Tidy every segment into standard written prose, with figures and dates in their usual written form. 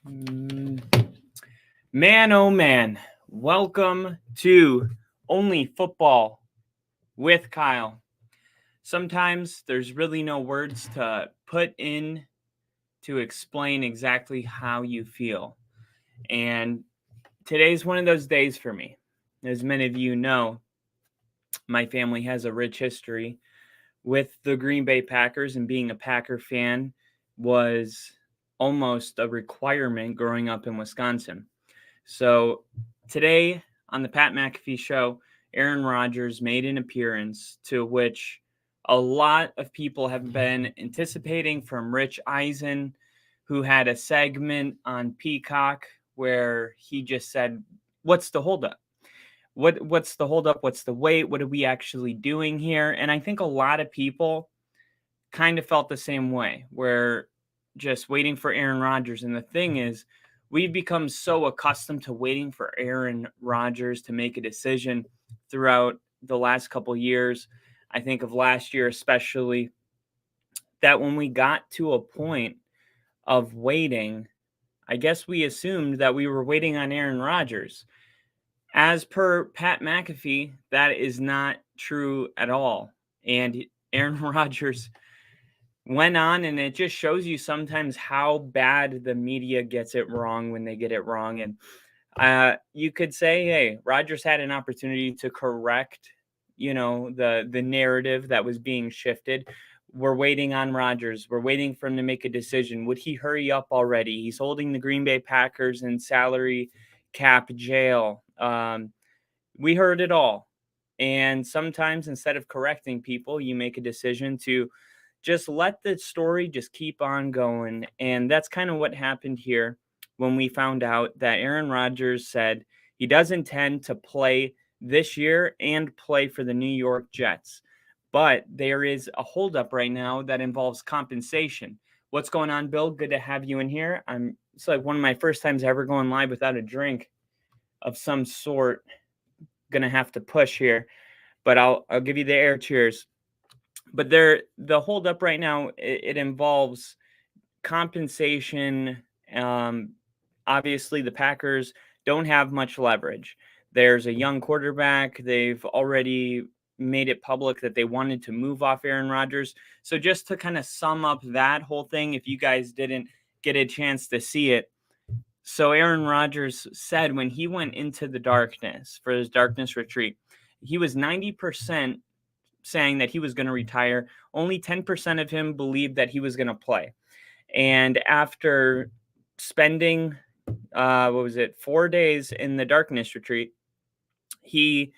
Mm, Man, oh man, welcome to Only Football with Kyle. Sometimes there's really no words to put in to explain exactly how you feel. And today's one of those days for me. As many of you know, my family has a rich history with the Green Bay Packers, and being a Packer fan was almost a requirement growing up in Wisconsin. So today on the Pat McAfee show, Aaron Rodgers made an appearance to which a lot of people have been anticipating, from Rich Eisen, who had a segment on Peacock where he just said, "What's the holdup? What's the holdup? What's the wait? What are we actually doing here?" And I think a lot of people kind of felt the same way. We're just waiting for Aaron Rodgers. And the thing is, we've become so accustomed to waiting for Aaron Rodgers to make a decision throughout the last couple years. I think of last year, especially, that when we got to a point of waiting, I guess we assumed that we were waiting on Aaron Rodgers. As per Pat McAfee, that is not true at all. And Aaron Rodgers went on, and it just shows you sometimes how bad the media gets it wrong when they get it wrong. And you could say, hey, Rodgers had an opportunity to correct, the narrative that was being shifted. We're waiting on Rodgers. We're waiting for him to make a decision. Would he hurry up already? He's holding the Green Bay Packers in salary cap jail. We heard it all. And sometimes instead of correcting people, you make a decision to just let the story just keep on going. And that's kind of what happened here when we found out that Aaron Rodgers said he does intend to play this year and play for the New York Jets. But there is a holdup right now that involves compensation. What's going on, Bill? Good to have you in here. It's like one of my first times ever going live without a drink of some sort. Gonna have to push here, but I'll give you the air cheers. But the holdup right now, it involves compensation. Obviously, the Packers don't have much leverage. There's a young quarterback. They've already made it public that they wanted to move off Aaron Rodgers. So just to kind of sum up that whole thing, if you guys didn't get a chance to see it, so Aaron Rodgers said when he went into the darkness for his darkness retreat, he was 90% saying that he was going to retire. Only 10% of him believed that he was going to play. And after spending, 4 days in the darkness retreat, he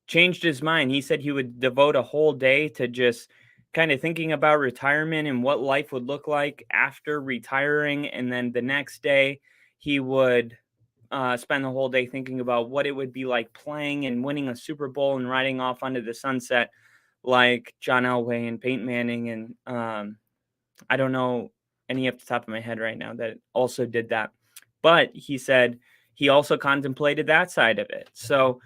changed his mind. He said he would devote a whole day to just kind of thinking about retirement and what life would look like after retiring. And then the next day, he would spend the whole day thinking about what it would be like playing and winning a Super Bowl and riding off onto the sunset like John Elway and Peyton Manning. And I don't know any off the top of my head right now that also did that. But he said he also contemplated that side of it. So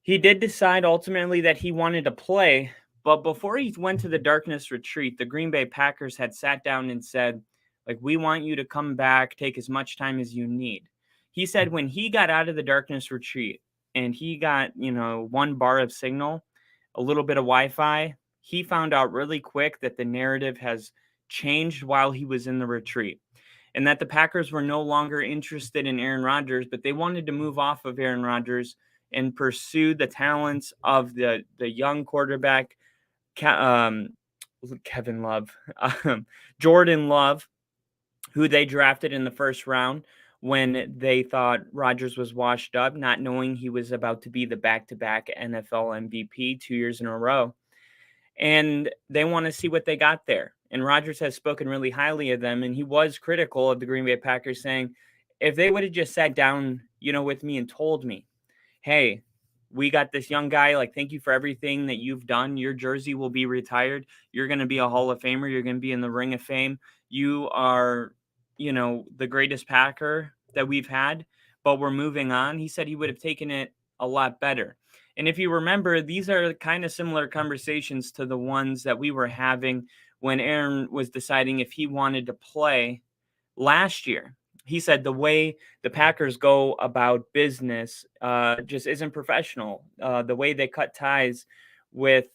he did decide ultimately that he wanted to play. But before he went to the darkness retreat, the Green Bay Packers had sat down and said, like, we want you to come back, take as much time as you need. He said when he got out of the darkness retreat and he got, 1 bar of signal, a little bit of Wi-Fi, he found out really quick that the narrative has changed while he was in the retreat, and that the Packers were no longer interested in Aaron Rodgers, but they wanted to move off of Aaron Rodgers and pursue the talents of the young quarterback, Kevin Love, Jordan Love, who they drafted in the first round when they thought Rodgers was washed up, not knowing he was about to be the back-to-back NFL MVP 2 years in a row. And they want to see what they got there. And Rodgers has spoken really highly of them, and he was critical of the Green Bay Packers, saying, if they would have just sat down, with me and told me, hey, we got this young guy, like, thank you for everything that you've done. Your jersey will be retired. You're going to be a Hall of Famer. You're going to be in the Ring of Fame. You are, the greatest Packer that we've had, but we're moving on. He said he would have taken it a lot better. And if you remember, these are kind of similar conversations to the ones that we were having when Aaron was deciding if he wanted to play last year. he said the way the Packers go about business just isn't professional. The way they cut ties with,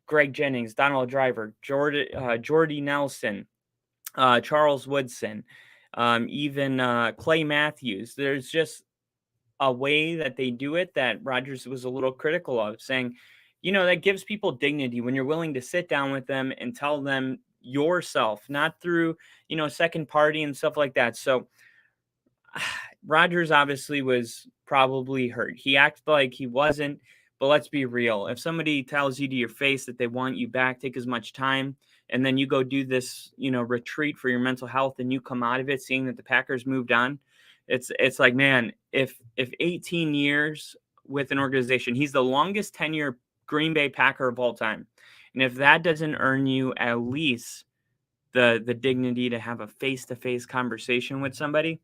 Greg Jennings, Donald Driver, Jordy Nelson, Charles Woodson, even Clay Matthews. There's just a way that they do it that Rodgers was a little critical of, saying, that gives people dignity when you're willing to sit down with them and tell them yourself, not through, second party and stuff like that. So Rodgers obviously was probably hurt. He acted like he wasn't, but let's be real. If somebody tells you to your face that they want you back, take as much time, and then you go do this, retreat for your mental health, and you come out of it seeing that the Packers moved on, it's like, man, if 18 years with an organization, he's the longest tenure Green Bay Packer of all time, and if that doesn't earn you at least the dignity to have a face to face conversation with somebody,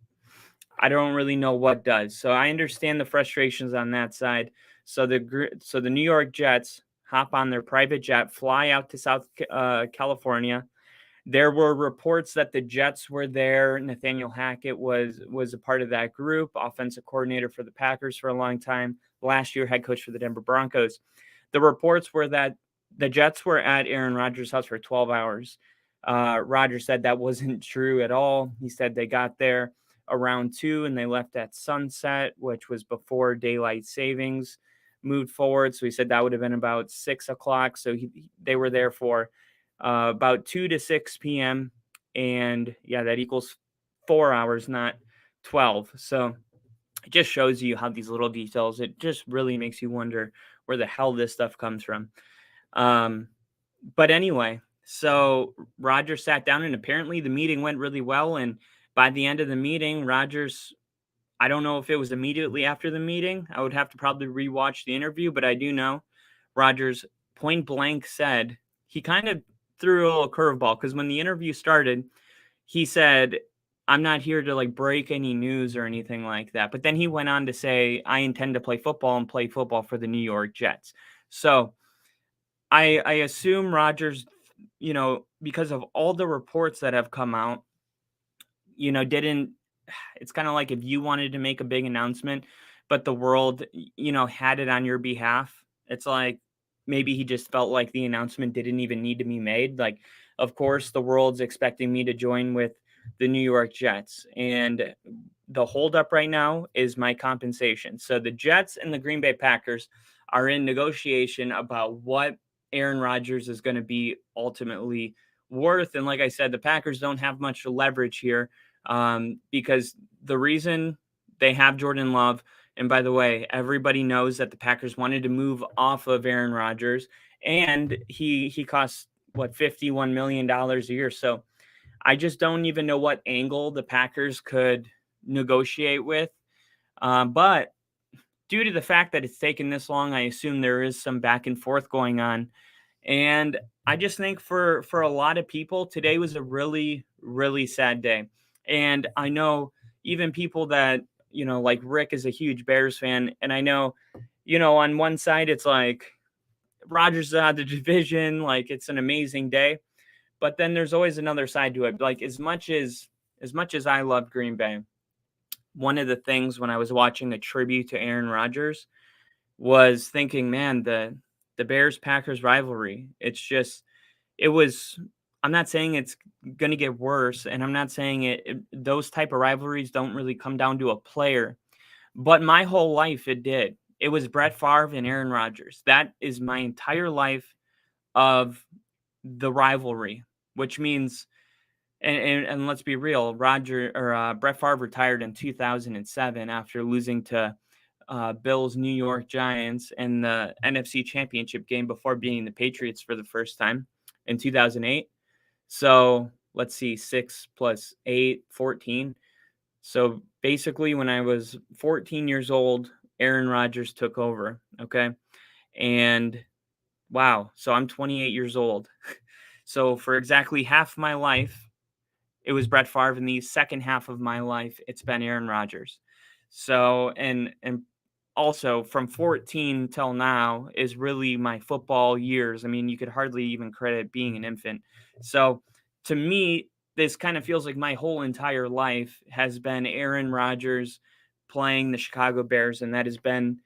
I don't really know what does. So I understand the frustrations on that side. So the New York Jets hop on their private jet, fly out to South California. There were reports that the Jets were there. Nathaniel Hackett was a part of that group, offensive coordinator for the Packers for a long time. Last year, head coach for the Denver Broncos. The reports were that the Jets were at Aaron Rodgers' house for 12 hours. Rodgers said that wasn't true at all. He said they got there around 2 and they left at sunset, which was before daylight savings moved forward. So he said that would have been about 6 o'clock. So they were there for about 2 to 6 p.m. And yeah, that equals 4 hours, not 12. So it just shows you how these little details, it just really makes you wonder where the hell this stuff comes from. But anyway, so Rodgers sat down and apparently the meeting went really well. And by the end of the meeting, Rodgers, I don't know if it was immediately after the meeting. I would have to probably rewatch the interview, but I do know Rodgers point blank said, he kind of threw a little curveball because when the interview started, he said, I'm not here to like break any news or anything like that. But then he went on to say, I intend to play football and play football for the New York Jets. So I assume Rodgers, because of all the reports that have come out, didn't, it's kind of like if you wanted to make a big announcement, but the world, had it on your behalf. It's like maybe he just felt like the announcement didn't even need to be made. Like, of course, the world's expecting me to join with the New York Jets. And the holdup right now is my compensation. So the Jets and the Green Bay Packers are in negotiation about what Aaron Rodgers is going to be ultimately worth. And like I said, the Packers don't have much leverage here because the reason they have Jordan Love, and by the way, everybody knows that the Packers wanted to move off of Aaron Rodgers, and he costs what, $51 million a year. So I just don't even know what angle the Packers could negotiate with. But due to the fact that it's taken this long, I assume there is some back and forth going on. And I just think for a lot of people, today was a really, really sad day. And I know even people that, like Rick is a huge Bears fan. And I know, on one side, it's like Rodgers is out of the division, like it's an amazing day. But then there's always another side to it. Like as much as I love Green Bay, one of the things when I was watching a tribute to Aaron Rodgers was thinking, man, the Bears Packers rivalry, it was, I'm not saying it's going to get worse, and I'm not saying those type of rivalries don't really come down to a player, but my whole life it did. It was Brett Favre and Aaron Rodgers. That is my entire life of the rivalry, which means, and let's be real, Brett Favre retired in 2007 after losing to Bills New York Giants in the NFC Championship game before beating the Patriots for the first time in 2008. So let's see, 6 plus 8, 14. So basically when I was 14 years old, Aaron Rodgers took over. Okay. And wow. So I'm 28 years old. So for exactly half my life, it was Brett Favre. In the second half of my life, it's been Aaron Rodgers. So, and also from 14 till now is really my football years. I mean, you could hardly even credit being an infant. So to me, this kind of feels like my whole entire life has been Aaron Rodgers playing the Chicago Bears, and that has been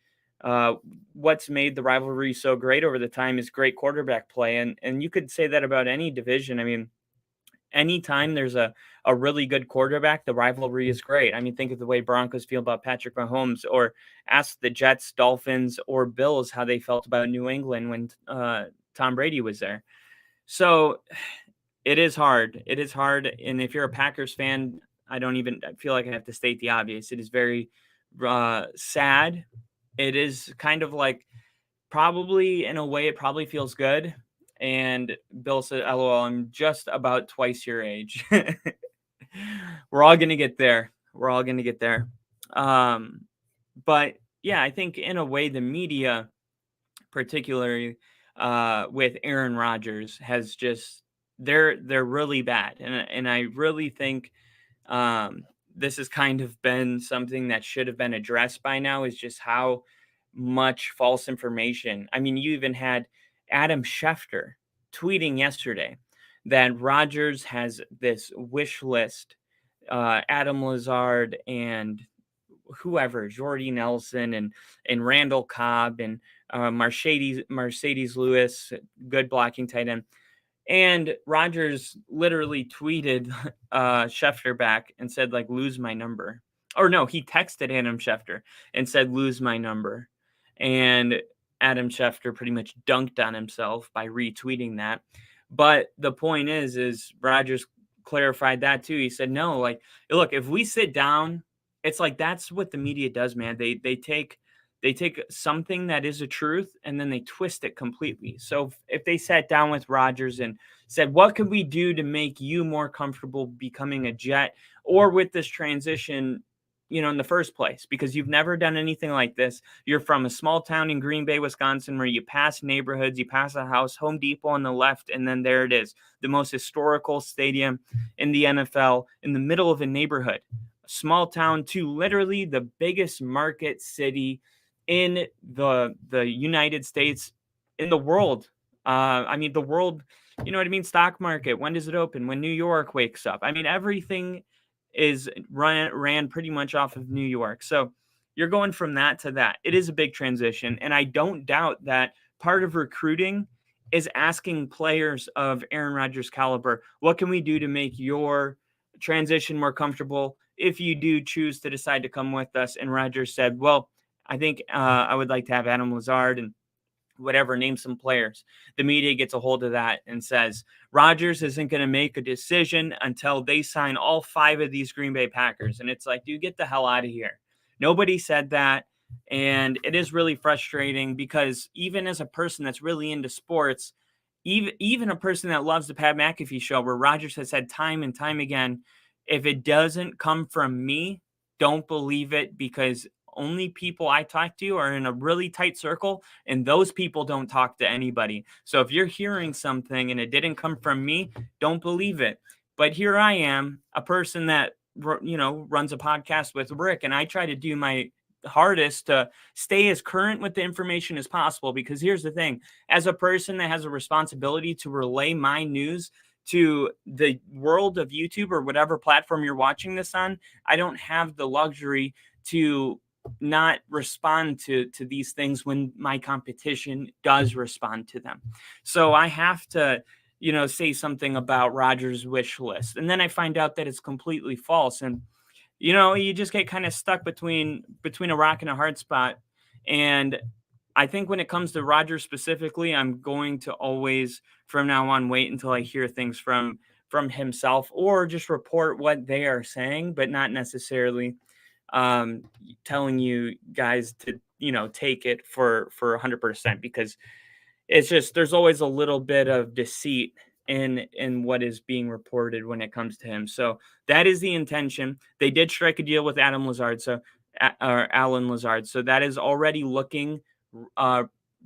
uh, what's made the rivalry so great over the time is great quarterback play, and you could say that about any division. I mean, anytime there's a really good quarterback, the rivalry is great. I mean, think of the way Broncos feel about Patrick Mahomes, or ask the Jets, Dolphins, or Bills how they felt about New England when Tom Brady was there. So it is hard. It is hard. And if you're a Packers fan, I feel like I have to state the obvious. It is very sad. It is kind of like, probably in a way, it probably feels good. And Bill said, LOL, I'm just about twice your age. We're all going to get there. We're all going to get there. Um, but yeah, I think in a way, the media, particularly with Aaron Rodgers, has just they're really bad, and I really think this has kind of been something that should have been addressed by now. Is just how much false information. I mean, you even had Adam Schefter tweeting yesterday that Rodgers has this wish list, Adam Lazard and whoever, Jordy Nelson and Randall Cobb and Mercedes Lewis, good blocking tight end. And Rodgers literally tweeted Schefter back and said, like, lose my number. Or no, he texted Adam Schefter and said, lose my number. And Adam Schefter pretty much dunked on himself by retweeting that. But the point is Rodgers clarified that too. He said, no, like, look, if we sit down, it's like that's what the media does, man. They take something that is a truth and then they twist it completely. So if they sat down with Rodgers and said, what could we do to make you more comfortable becoming a Jet, or with this transition, in the first place, because you've never done anything like this. You're from a small town in Green Bay, Wisconsin, where you pass neighborhoods, you pass a house, Home Depot on the left, and then there it is, the most historical stadium in the NFL in the middle of a neighborhood. A small town to literally the biggest market city in the United States, in the world. I mean, the world, you know what I mean? Stock market. When does it open? When New York wakes up. I mean, everything is ran pretty much off of New York. So you're going from that to that. It is a big transition. And I don't doubt that part of recruiting is asking players of Aaron Rodgers' caliber, what can we do to make your transition more comfortable if you do choose to decide to come with us? And Rodgers said, well, I think I would like to have Adam Lazard and whatever, name some players. The media gets a hold of that and says, Rodgers isn't going to make a decision until they sign all 5 of these Green Bay Packers. And it's like, dude, get the hell out of here. Nobody said that. And it is really frustrating because even as a person that's really into sports, even a person that loves the Pat McAfee show, where Rodgers has said time and time again, if it doesn't come from me, don't believe it, because only people I talk to are in a really tight circle, and those people don't talk to anybody. So if you're hearing something and it didn't come from me, don't believe it. But here I am, a person that runs a podcast with Rick, and I try to do my hardest to stay as current with the information as possible, because here's the thing, as a person that has a responsibility to relay my news to the world of YouTube or whatever platform you're watching this on, I don't have the luxury to not respond to these things when my competition does respond to them. So I have to, say something about Rodgers' wish list. And then I find out that it's completely false. And, you just get kind of stuck between a rock and a hard spot. And I think when it comes to Rodgers specifically, I'm going to always, from now on, wait until I hear things from himself, or just report what they are saying, but not necessarily telling you guys to, take it for 100%, because it's just, there's always a little bit of deceit in what is being reported when it comes to him. So that is the intention. They did strike a deal with Adam Lazard, or Alan Lazard. So that is already looking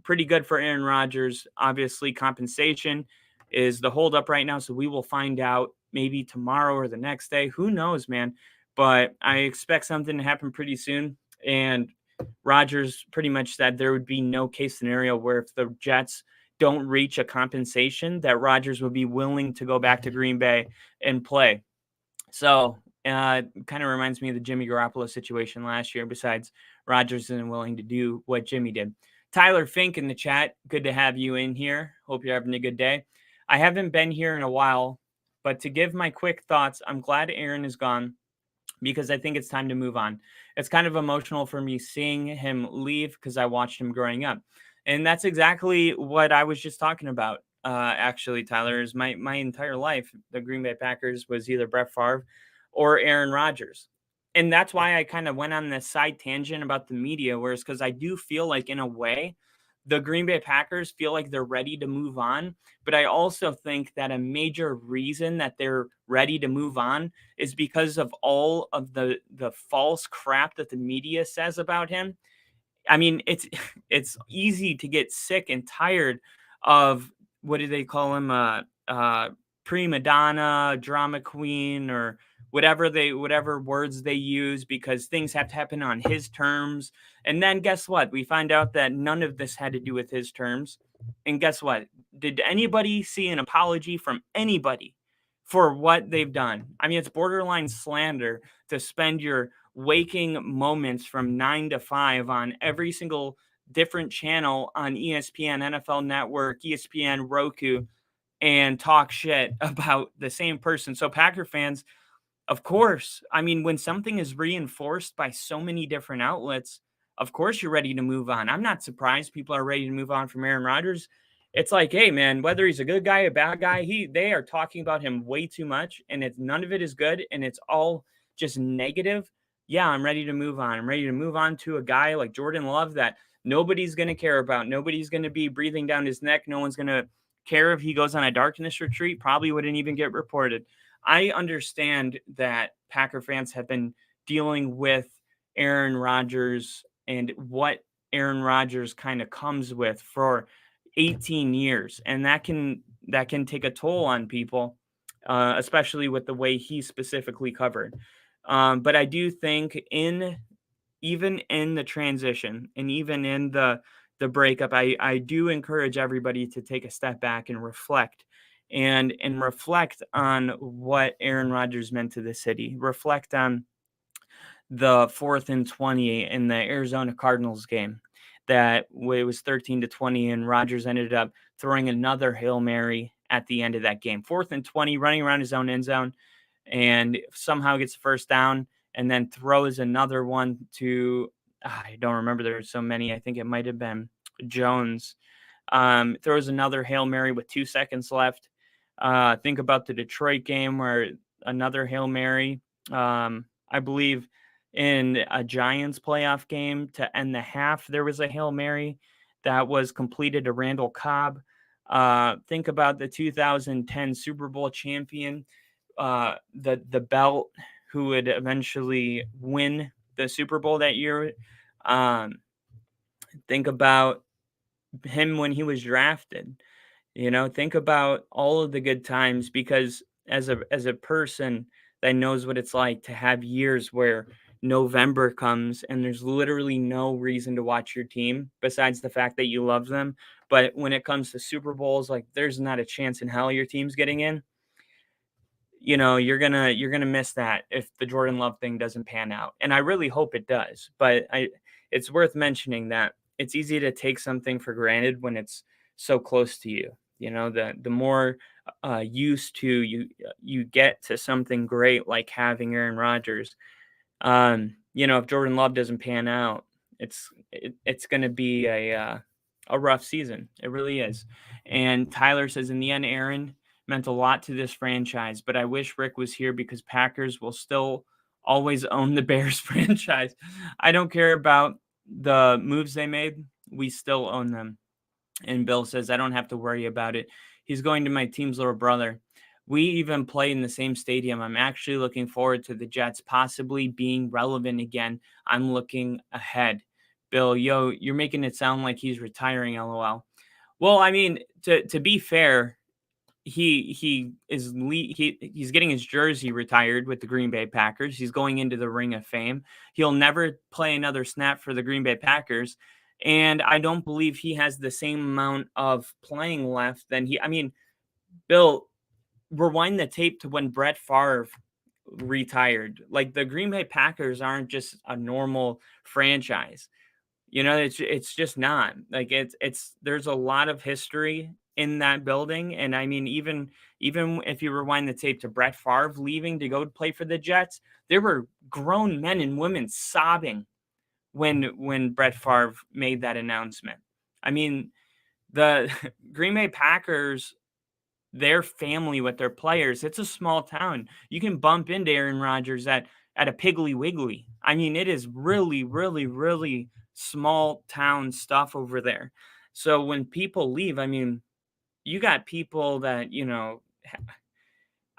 pretty good for Aaron Rodgers. Obviously, compensation is the holdup right now. So we will find out maybe tomorrow or the next day. Who knows, man? But I expect something to happen pretty soon. And Rodgers pretty much said there would be no case scenario where if the Jets don't reach a compensation, that Rodgers would be willing to go back to Green Bay and play. So kind of reminds me of the Jimmy Garoppolo situation last year. Besides, Rodgers isn't willing to do what Jimmy did. Tyler Fink in the chat, good to have you in here. Hope you're having a good day. I haven't been here in a while, but to give my quick thoughts, I'm glad Aaron is gone because I think it's time to move on. It's kind of emotional for me seeing him leave because I watched him growing up. And that's exactly what I was just talking about. Actually, Tyler, is my entire life, the Green Bay Packers was either Brett Favre or Aaron Rodgers. And that's why I kind of went on this side tangent about the media, whereas because I do feel like in a way, the Green Bay Packers feel like they're ready to move on. But I also think that a major reason that they're ready to move on is because of all of the false crap that the media says about him. I mean, it's easy to get sick and tired of what do they call him? Prima donna, drama queen, or whatever words they use because things have to happen on his terms. And then guess what? We find out that none of this had to do with his terms. And guess what? Did anybody see an apology from anybody for what they've done? I mean, it's borderline slander to spend your waking moments from 9 to 5 on every single different channel on ESPN, NFL Network, ESPN, Roku, and talk shit about the same person. So Packer fans, of course, I mean, when something is reinforced by so many different outlets, of course you're ready to move on. I'm not surprised people are ready to move on from Aaron Rodgers. It's like, hey man, whether he's a good guy, a bad guy, they are talking about him way too much, and it's none of it is good, and it's all just negative. Yeah, I'm ready to move on. I'm ready to move on to a guy like Jordan Love that nobody's going to care about. Nobody's going to be breathing down his neck. No one's going to care if he goes on a darkness retreat. Probably wouldn't even get reported. I understand that Packer fans have been dealing with Aaron Rodgers and what Aaron Rodgers kind of comes with for 18 years, and that can take a toll on people, especially with the way he specifically covered. But I do think even in the transition and even in the breakup, I do encourage everybody to take a step back and reflect and reflect on what Aaron Rodgers meant to the city. Reflect on the 4th and 20 in the Arizona Cardinals game that it was 13-20 and Rodgers ended up throwing another Hail Mary at the end of that game. 4th and 20, running around his own end zone, and somehow gets the first down and then throws another one to, I don't remember, there were so many. I think it might have been Jones. Throws another Hail Mary with 2 seconds left. Think about the Detroit game where another Hail Mary, I believe in a Giants playoff game to end the half, there was a Hail Mary that was completed to Randall Cobb. Think about the 2010 Super Bowl champion, the belt, who would eventually win the Super Bowl that year. Think about him when he was drafted. Think about all of the good times, because as a person that knows what it's like to have years where November comes and there's literally no reason to watch your team besides the fact that you love them. But when it comes to Super Bowls, like there's not a chance in hell your team's getting in. You're gonna miss that if the Jordan Love thing doesn't pan out. And I really hope it does. But it's worth mentioning that it's easy to take something for granted when it's so close to you. The more used to you get to something great like having Aaron Rodgers. If Jordan Love doesn't pan out, it's going to be a rough season. It really is. And Tyler says, in the end, Aaron meant a lot to this franchise, but I wish Rick was here because Packers will still always own the Bears franchise. I don't care about the moves they made. We still own them. And Bill says, I don't have to worry about it. He's going to my team's little brother. We even play in the same stadium. I'm actually looking forward to the Jets possibly being relevant again. I'm looking ahead. Bill, you're making it sound like he's retiring, LOL. Well, I mean, to be fair, he's getting his jersey retired with the Green Bay Packers. He's going into the Ring of Fame. He'll never play another snap for the Green Bay Packers. And I don't believe he has the same amount of playing left than Bill, rewind the tape to when Brett Favre retired. Like, the Green Bay Packers aren't just a normal franchise. It's just not. Like, it's there's a lot of history in that building, and even if you rewind the tape to Brett Favre leaving to go play for the Jets, there were grown men and women sobbing when Brett Favre made that announcement. I mean, the Green Bay Packers, their family with their players, it's a small town. You can bump into Aaron Rodgers at a Piggly Wiggly. It is really, really, really small town stuff over there. So when people leave, you got people that,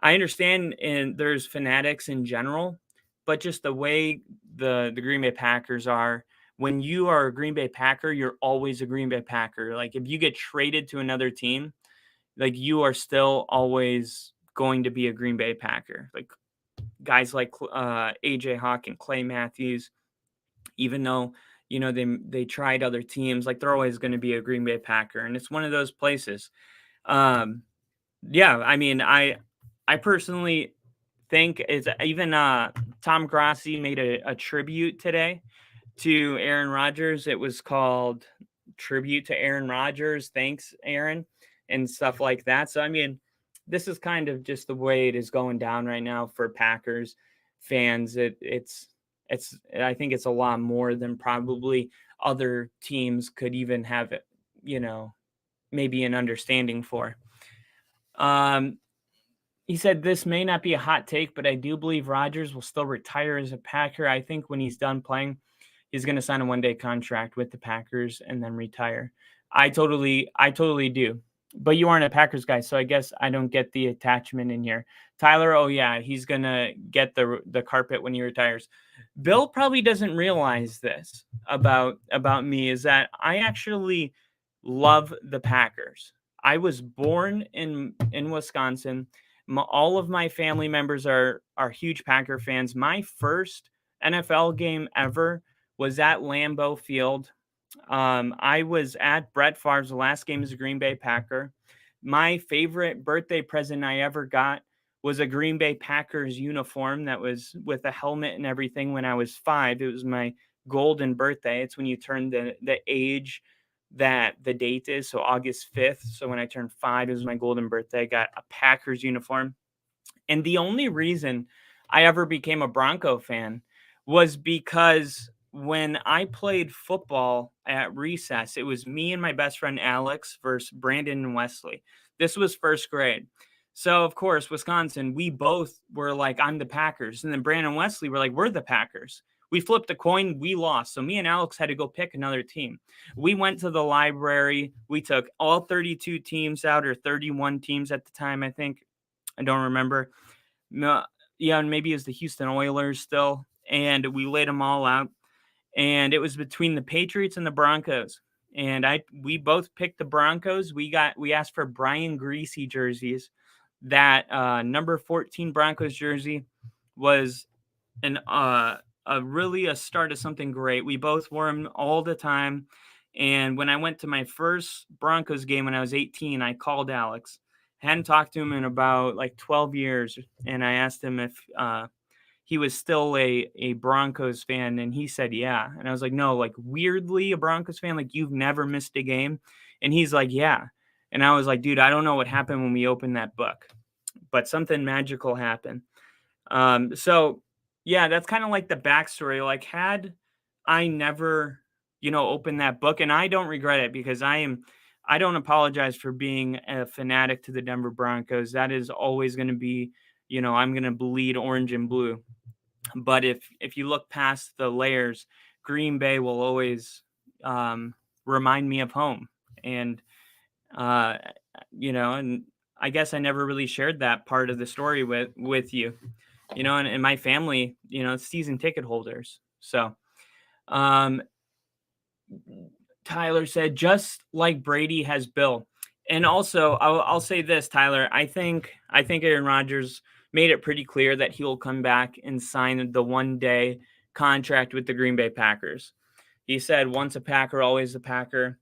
I understand, and there's fanatics in general, but just the way the Green Bay Packers are, when you are a Green Bay Packer, you're always a Green Bay Packer. Like, if you get traded to another team, like, you are still always going to be a Green Bay Packer. Like, guys like AJ Hawk and Clay Matthews, even though they tried other teams, like, they're always going to be a Green Bay Packer, and it's one of those places. Yeah, I personally think is even Tom Grassi made a tribute today to Aaron Rodgers. It was called Tribute to Aaron Rodgers. Thanks, Aaron, and stuff like that. So, this is kind of just the way it is going down right now for Packers fans. I think it's a lot more than probably other teams could even have it, maybe an understanding for. He said, this may not be a hot take, but I do believe Rodgers will still retire as a Packer. I think when he's done playing, he's going to sign a one-day contract with the Packers and then retire. I totally do. But you aren't a Packers guy, so I guess I don't get the attachment in here. Tyler, oh yeah, he's going to get the carpet when he retires. Bill probably doesn't realize this about me, is that I actually love the Packers. I was born in Wisconsin. All of my family members are huge Packer fans. My first NFL game ever was at Lambeau Field. I was at Brett Favre's last game as a Green Bay Packer. My favorite birthday present I ever got was a Green Bay Packers uniform that was with a helmet and everything when I was 5. It was my golden birthday. It's when you turn the age that the date is, so August 5th. So when I turned 5, it was my golden birthday. I got a Packers uniform. And the only reason I ever became a Bronco fan was because when I played football at recess, it was me and my best friend Alex versus Brandon and Wesley. This was first grade. So, of course, Wisconsin, we both were like, I'm the Packers. And then Brandon and Wesley were like, we're the Packers. We flipped a coin, we lost. So me and Alex had to go pick another team. We went to the library. We took all 32 teams out, or 31 teams at the time, I think. I don't remember. No, yeah, maybe it was the Houston Oilers still. And we laid them all out. And it was between the Patriots and the Broncos. And we both picked the Broncos. We asked for Brian Greasy jerseys. That number 14 Broncos jersey was really a start of something great. We both wore them all the time. And when I went to my first Broncos game when I was 18, I called Alex. I hadn't talked to him in about like 12 years. And I asked him if he was still a Broncos fan, and he said, yeah. And I was like, no, like, weirdly a Broncos fan, like, you've never missed a game? And he's like, yeah. And I was like, dude, I don't know what happened when we opened that book, but something magical happened. So yeah, that's kind of like the backstory. Like, had I never, opened that book, and I don't regret it, because I don't apologize for being a fanatic to the Denver Broncos. That is always going to be, I'm going to bleed orange and blue. But if you look past the layers, Green Bay will always remind me of home. And, and I guess I never really shared that part of the story with you, and my family, season ticket holders. So Tyler said, just like Brady has Bill. And also, I'll say this, Tyler, I think Aaron Rodgers made it pretty clear that he will come back and sign the one-day contract with the Green Bay Packers. He said, "Once a Packer, always a Packer."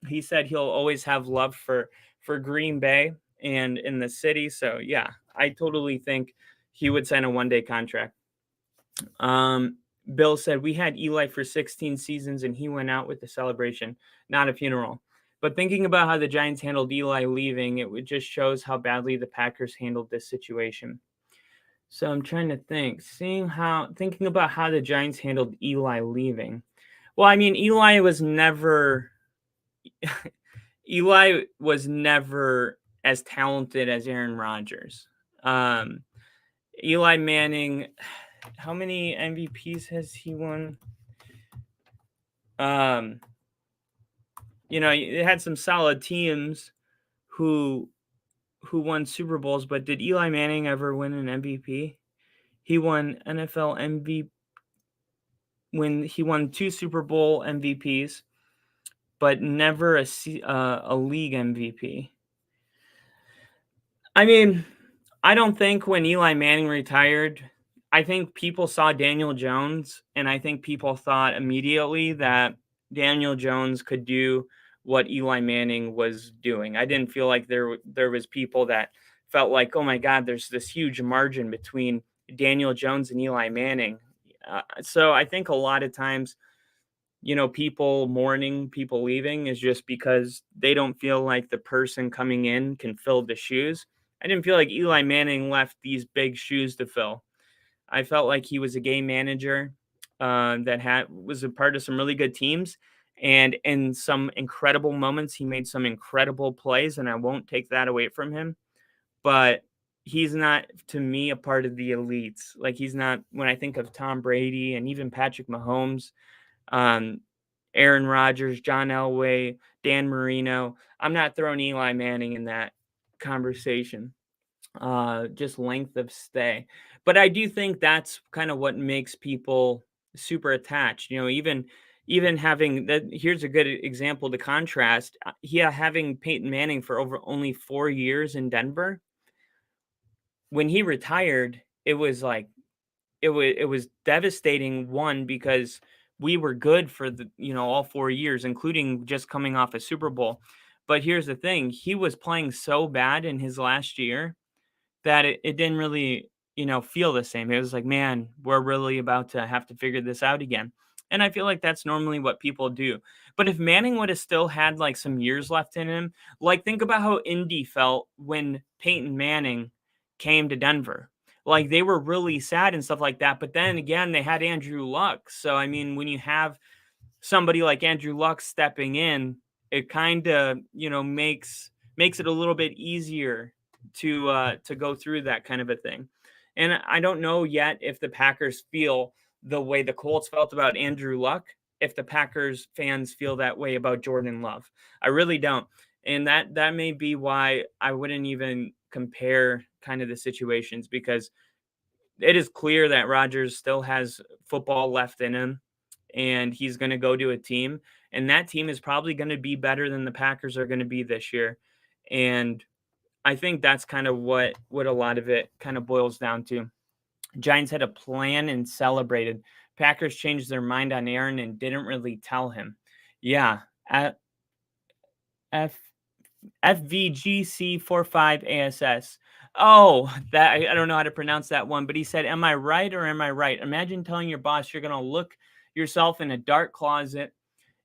He said he'll always have love for Green Bay and in the city. So yeah, I totally think he would sign a 1-day contract. Bill said, "We had Eli for 16 seasons and he went out with a celebration, not a funeral." But thinking about how the Giants handled Eli leaving, just shows how badly the Packers handled this situation. So I'm trying to think, thinking about how the Giants handled Eli leaving. Well, I mean, Eli was never as talented as Aaron Rodgers. Um, Eli Manning, how many MVPs has he won? It had some solid teams who won Super Bowls, but did Eli Manning ever win an MVP? He won NFL MVP when he won 2 Super Bowl MVPs, but never a league MVP. I mean, I don't think when Eli Manning retired, I think people saw Daniel Jones, and I think people thought immediately that Daniel Jones could do what Eli Manning was doing. I didn't feel like there was people that felt like, oh my God, there's this huge margin between Daniel Jones and Eli Manning. So I think a lot of times, people mourning people leaving is just because they don't feel like the person coming in can fill the shoes. I didn't feel like Eli Manning left these big shoes to fill. I felt like he was a game manager that was a part of some really good teams, and in some incredible moments, he made some incredible plays, and I won't take that away from him. But he's not, to me, a part of the elites. Like he's not. When I think of Tom Brady and even Patrick Mahomes, um, Aaron Rodgers, John Elway, Dan Marino, I'm not throwing Eli Manning in that conversation. Just length of stay. But I do think that's kind of what makes people super attached. Even having that. Here's a good example to contrast. Having Peyton Manning for over only 4 years in Denver. When he retired, it was devastating. One, because we were good for all 4 years, including just coming off a Super Bowl. But here's the thing: he was playing so bad in his last year that it didn't really, feel the same. It was like, man, we're really about to have to figure this out again. And I feel like that's normally what people do. But if Manning would have still had like some years left in him, like think about how Indy felt when Peyton Manning came to Denver. Like they were really sad and stuff like that. But then again, they had Andrew Luck. So I mean, when you have somebody like Andrew Luck stepping in, it kind of, makes it a little bit easier to go through that kind of a thing. And I don't know yet if the Packers feel the way the Colts felt about Andrew Luck, if the Packers fans feel that way about Jordan Love. I really don't. And that may be why I wouldn't even compare kind of the situations, because it is clear that Rodgers still has football left in him, and he's going to go to a team, and that team is probably going to be better than the Packers are going to be this year. And I think that's kind of what a lot of it kind of boils down to. Giants had a plan and celebrated. Packers changed their mind on Aaron and didn't really tell him. Yeah, at FVGC45ASS. Oh, that I don't know how to pronounce that one, but he said, "Am I right or am I right? Imagine telling your boss you're going to look yourself in a dark closet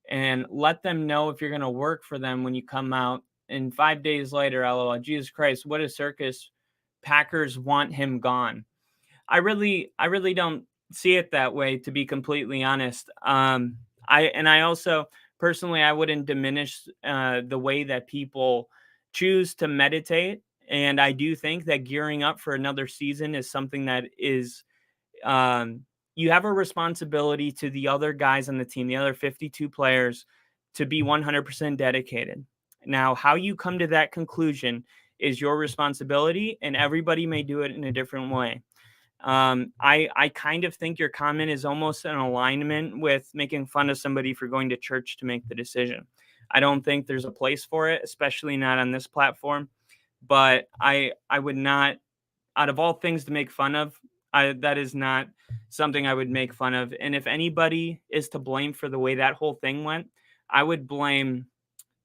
and let them know if you're going to work for them when you come out. And 5 days later, LOL, Jesus Christ, what a circus. Packers want him gone." I really don't see it that way, to be completely honest. I also personally, I wouldn't diminish the way that people choose to meditate. And I do think that gearing up for another season is something that is, um, you have a responsibility to the other guys on the team, the other 52 players, to be 100% dedicated. Now, how you come to that conclusion is your responsibility, and everybody may do it in a different way. I kind of think your comment is almost an alignment with making fun of somebody for going to church to make the decision. I don't think there's a place for it, especially not on this platform. But I would not, out of all things to make fun of, That is not something I would make fun of. And if anybody is to blame for the way that whole thing went, I would blame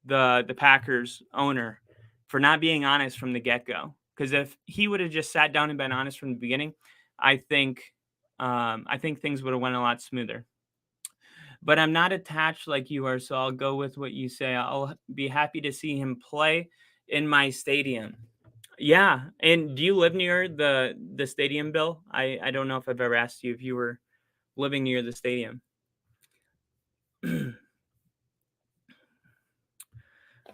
the Packers owner for not being honest from the get-go. Because if he would have just sat down and been honest from the beginning, I think things would have went a lot smoother. But I'm not attached like you are, so I'll go with what you say. I'll be happy to see him play in my stadium. Yeah, and do you live near the stadium, Bill? I don't know if I've ever asked you if you were living near the stadium. All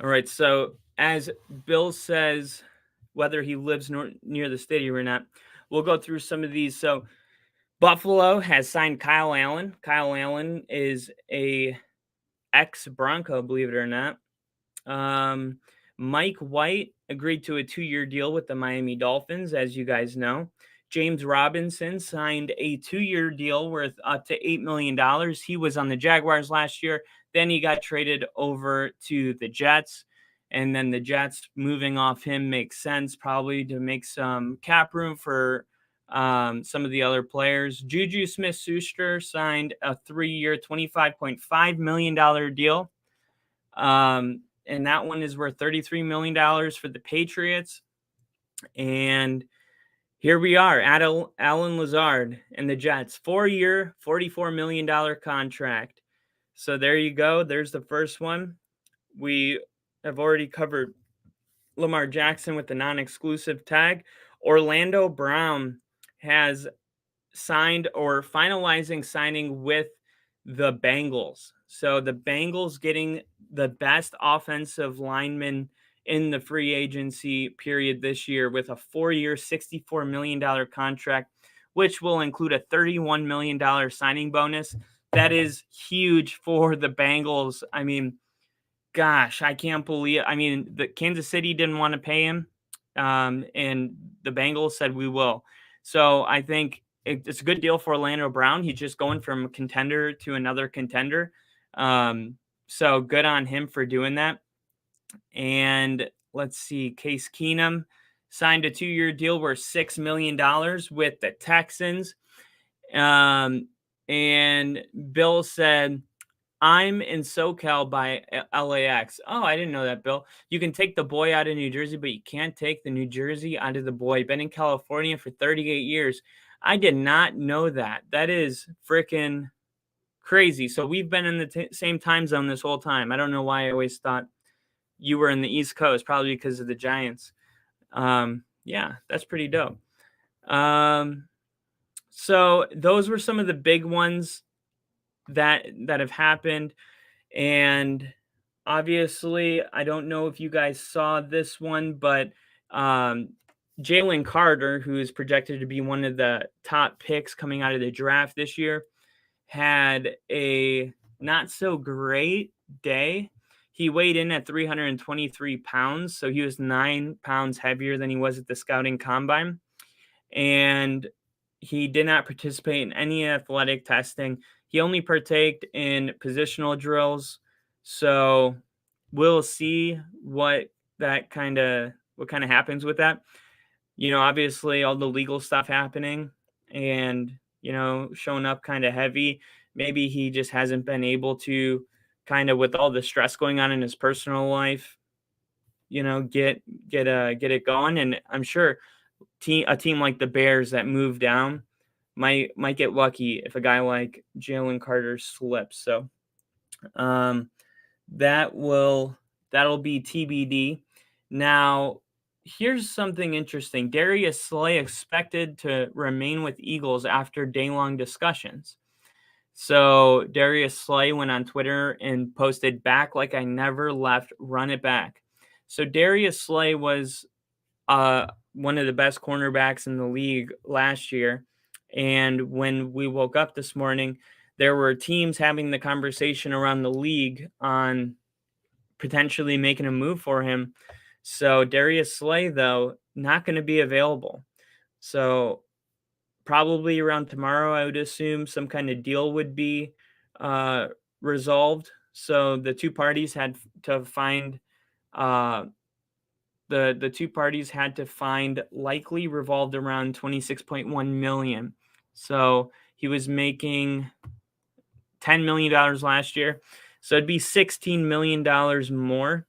right, so as Bill says, whether he lives near the stadium or not, we'll go through some of these. So Buffalo has signed Kyle Allen. Kyle Allen is a ex-Bronco, believe it or not. Mike White agreed to a 2-year deal with the Miami Dolphins, as you guys know. James Robinson signed a 2-year deal worth up to $8 million. He was on the Jaguars last year. Then he got traded over to the Jets. And then the Jets moving off him makes sense, probably to make some cap room for some of the other players. Juju Smith-Schuster signed a 3-year, $25.5 million deal. And that one is worth $33 million for the Patriots. And here we are, Allen Lazard and the Jets, 4-year, $44 million contract. So there you go. There's the first one. We have already covered Lamar Jackson with the non-exclusive tag. Orlando Brown has signed or finalizing signing with the Bengals. So the Bengals getting the best offensive lineman in the free agency period this year with a 4-year, $64 million contract, which will include a $31 million signing bonus. That is huge for the Bengals. I mean, gosh, I can't believe. I mean, the Kansas City didn't want to pay him, and the Bengals said we will. So I think it's a good deal for Orlando Brown. He's just going from a contender to another contender. So good on him for doing that. And let's see, Case Keenum signed a 2-year deal worth $6 million with the Texans. And Bill said, I'm in SoCal by LAX. Oh, I didn't know that, Bill. You can take the boy out of New Jersey, but you can't take the New Jersey out of the boy. Been in California for 38 years. I did not know that. That is freaking crazy. So we've been in the same time zone this whole time. I don't know why I always thought you were in the East Coast, probably because of the Giants. Yeah, that's pretty dope. So those were some of the big ones that have happened. And obviously, I don't know if you guys saw this one, but Jalen Carter, who is projected to be one of the top picks coming out of the draft this year, had a not so great day. He weighed in at 323 pounds, so he was 9 pounds heavier than he was at the scouting combine. And he did not participate in any athletic testing. He only partaked in positional drills. So we'll see what kind of happens with that. You know, obviously all the legal stuff happening and, you know, showing up kind of heavy. Maybe he just hasn't been able to kind of, with all the stress going on in his personal life, you know, get it going. And I'm sure a team like the Bears that moved down might get lucky if a guy like Jalen Carter slips. So that'll be TBD. Now, here's something interesting. Darius Slay expected to remain with Eagles after day-long discussions. So Darius Slay went on Twitter and posted, "Back like I never left, run it back." So Darius Slay was one of the best cornerbacks in the league last year. And when we woke up this morning, there were teams having the conversation around the league on potentially making a move for him. So Darius Slay, though, not going to be available. So probably around tomorrow, I would assume some kind of deal would be resolved. So the two parties had to find The two parties had to find likely revolved around $26.1 million. So he was making $10 million last year. So it'd be $16 million more.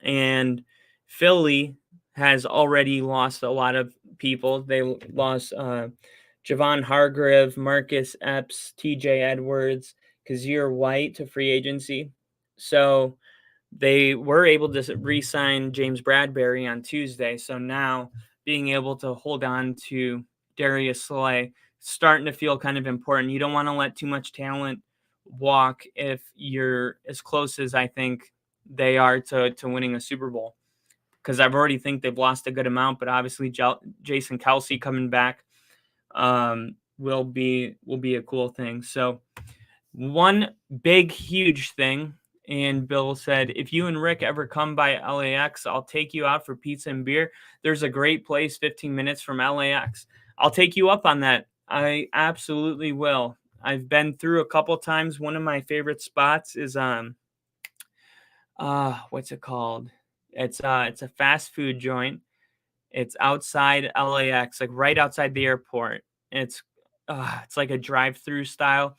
And Philly has already lost a lot of people. They lost Javon Hargrave, Marcus Epps, TJ Edwards, Kazir White to free agency. So they were able to re-sign James Bradbury on Tuesday. So now being able to hold on to Darius Slay, starting to feel kind of important. You don't want to let too much talent walk if you're as close as I think they are to winning a Super Bowl. Because I've already think they've lost a good amount, but obviously Jason Kelce coming back will be a cool thing. So one big, huge thing. And Bill said, if you and Rick ever come by LAX, I'll take you out for pizza and beer. There's a great place 15 minutes from LAX. I'll take you up on that. I absolutely will. I've been through a couple times. One of my favorite spots is what's it called? It's a fast food joint. It's outside LAX, like right outside the airport. And it's like a drive-through style.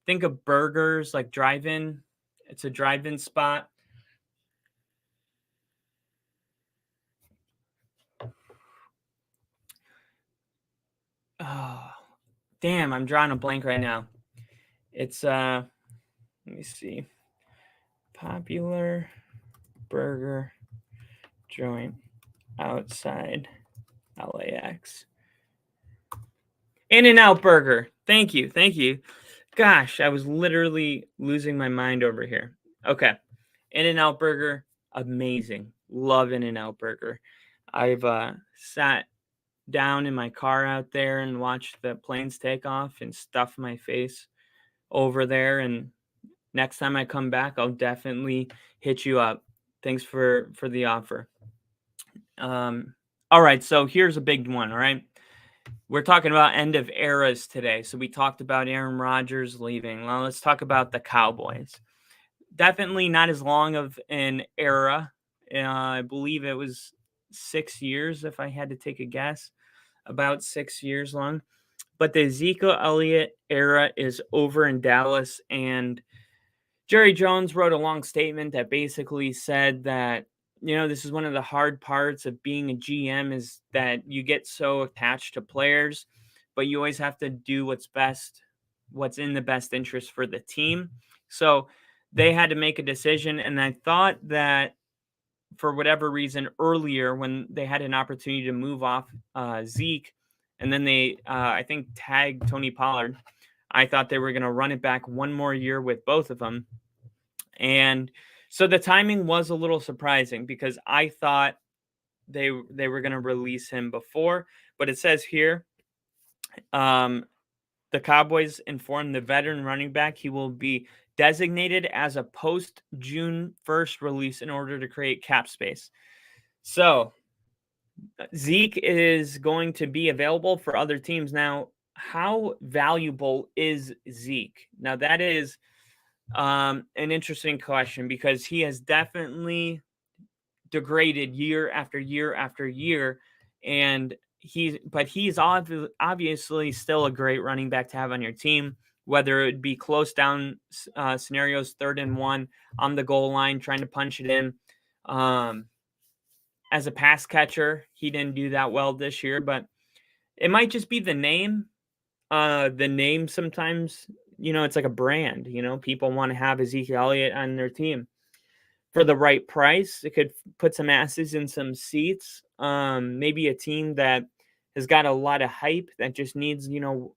Think of burgers, like drive-in. It's a drive-in spot. Oh, damn, I'm drawing a blank right now. It's let me see. Popular burger joint outside LAX. In-N-Out Burger. Thank you. Gosh, I was literally losing my mind over here. Okay. In-N-Out Burger, amazing. Love In-N-Out Burger. I've sat down in my car out there and watched the planes take off and stuff my face over there. And next time I come back, I'll definitely hit you up. Thanks for the offer. All right, so here's a big one, all right? We're talking about end of eras today. So we talked about Aaron Rodgers leaving. Well, let's talk about the Cowboys. Definitely not as long of an era. I believe it was 6 years, if I had to take a guess, about 6 years long. But the Ezekiel Elliott era is over in Dallas, and Jerry Jones wrote a long statement that basically said that, this is one of the hard parts of being a GM is that you get so attached to players, but you always have to do what's in the best interest for the team. So they had to make a decision. And I thought that for whatever reason earlier when they had an opportunity to move off Zeke, and then they, I think, tagged Tony Pollard, I thought they were going to run it back one more year with both of them. And so the timing was a little surprising because I thought they were going to release him before, but it says here, the Cowboys informed the veteran running back he will be designated as a post-June 1st release in order to create cap space. So Zeke is going to be available for other teams. Now, how valuable is Zeke? Now, that is an interesting question because he has definitely degraded year after year after year, and he's obviously still a great running back to have on your team, whether it be close down scenarios, 3rd and 1 on the goal line, trying to punch it in. As a pass catcher, he didn't do that well this year, but it might just be the name. The name sometimes, it's like a brand, people want to have Ezekiel Elliott on their team. For the right price, it could put some asses in some seats. Maybe a team that has got a lot of hype that just needs,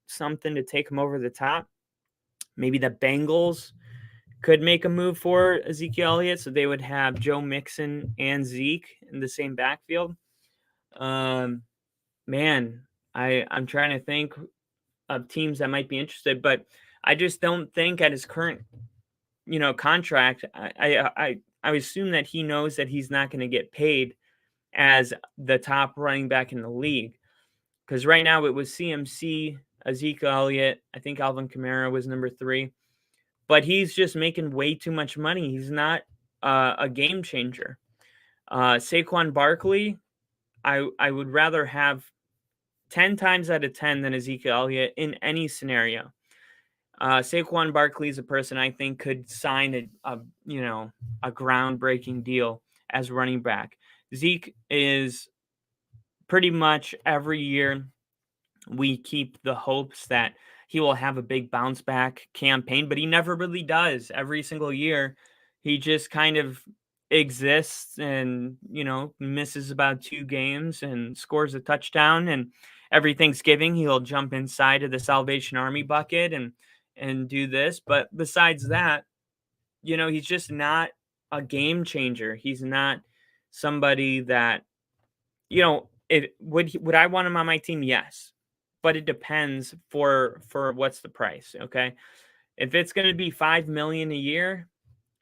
something to take them over the top. Maybe the Bengals could make a move for Ezekiel Elliott, so they would have Joe Mixon and Zeke in the same backfield. Man, I'm trying to think of teams that might be interested, but I just don't think at his current, contract, I assume that he knows that he's not going to get paid as the top running back in the league. Because right now it was CMC, Ezekiel Elliott, I think Alvin Kamara was number 3. But he's just making way too much money. He's not a game changer. Saquon Barkley, I would rather have 10 times out of 10 than Ezekiel Elliott in any scenario. Saquon Barkley is a person I think could sign a groundbreaking deal as running back. Zeke is pretty much every year we keep the hopes that he will have a big bounce back campaign, but he never really does. Every single year, he just kind of exists and, misses about 2 games and scores a touchdown. And every Thanksgiving, he'll jump inside of the Salvation Army bucket and do this. But besides that, he's just not a game changer. He's not somebody that, would I want him on my team? Yes, but it depends for what's the price. Okay, if it's going to be 5 million a year,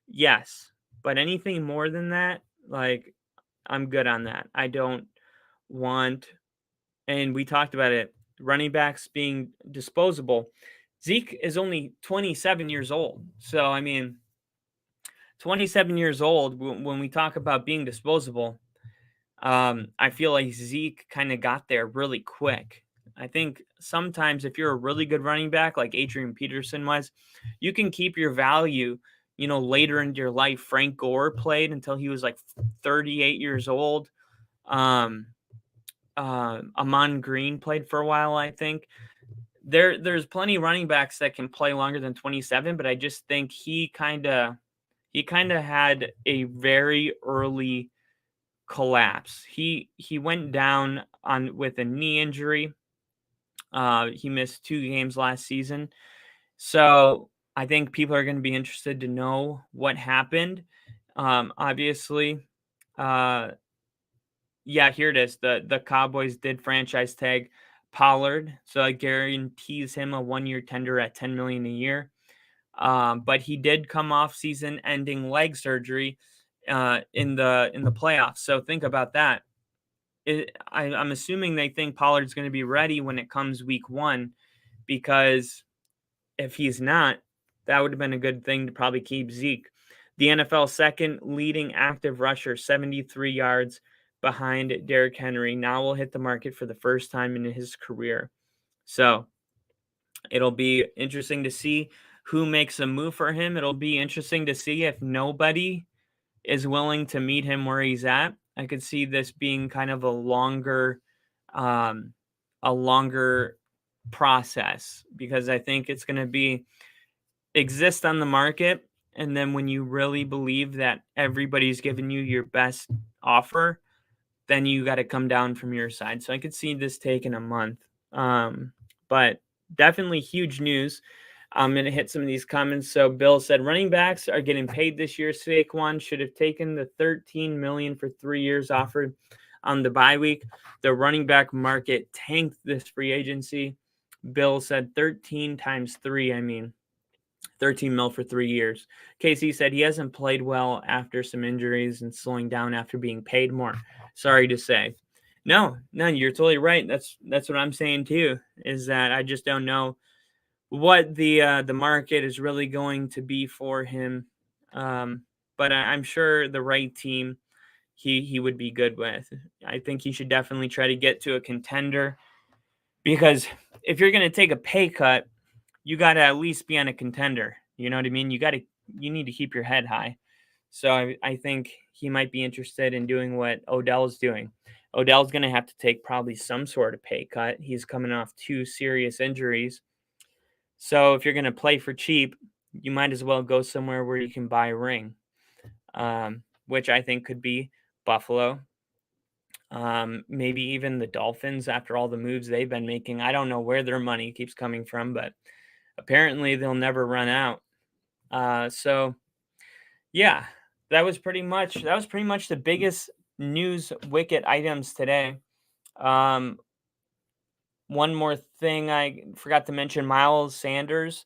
yes, but anything more than that, like, I'm good on that. I don't want, and we talked about it, running backs being disposable. Zeke is only 27 years old, so I mean, 27 years old. When we talk about being disposable, I feel like Zeke kind of got there really quick. I think sometimes if you're a really good running back like Adrian Peterson was, you can keep your value, later into your life. Frank Gore played until he was like 38 years old. Amon Green played for a while, I think. There's plenty of running backs that can play longer than 27, but I just think he kind of had a very early collapse. He went down on with a knee injury. He missed 2 games last season. So I think people are going to be interested to know what happened. Obviously, yeah, here it is. The Cowboys did franchise tag Pollard, so it guarantees him a 1-year tender at $10 million a year. But he did come off season-ending leg surgery in the playoffs. So think about that. I'm assuming they think Pollard's going to be ready when it comes week 1, because if he's not, that would have been a good thing to probably keep Zeke. The NFL second leading active rusher, 73 yards behind Derrick Henry, now will hit the market for the first time in his career. So it'll be interesting to see who makes a move for him. It'll be interesting to see if nobody is willing to meet him where he's at. I could see this being kind of a longer process, because I think it's going to be exist on the market, and then when you really believe that everybody's giving you your best offer, then you got to come down from your side. So I could see this taking a month, but definitely huge news. I'm going to hit some of these comments. So Bill said running backs are getting paid this year. Saquon should have taken the $13 million for 3 years offered on the bye week. The running back market tanked this free agency. Bill said 13 times 3. I mean, 13 mil for 3 years. Casey said he hasn't played well after some injuries and slowing down after being paid more. Sorry to say. No, you're totally right. That's what I'm saying too, is that I just don't know what the market is really going to be for him. But I'm sure the right team he would be good with. I think he should definitely try to get to a contender, because if you're going to take a pay cut, you got to at least be on a contender. You know what I mean? You need to keep your head high. So I think he might be interested in doing what Odell's doing. Odell's going to have to take probably some sort of pay cut. He's coming off 2 serious injuries. So if you're going to play for cheap, you might as well go somewhere where you can buy a ring, which I think could be Buffalo. Maybe even the Dolphins, after all the moves they've been making. I don't know where their money keeps coming from, but apparently they'll never run out. So yeah, that was pretty much the biggest news wicket items today. One more thing I forgot to mention: Miles Sanders,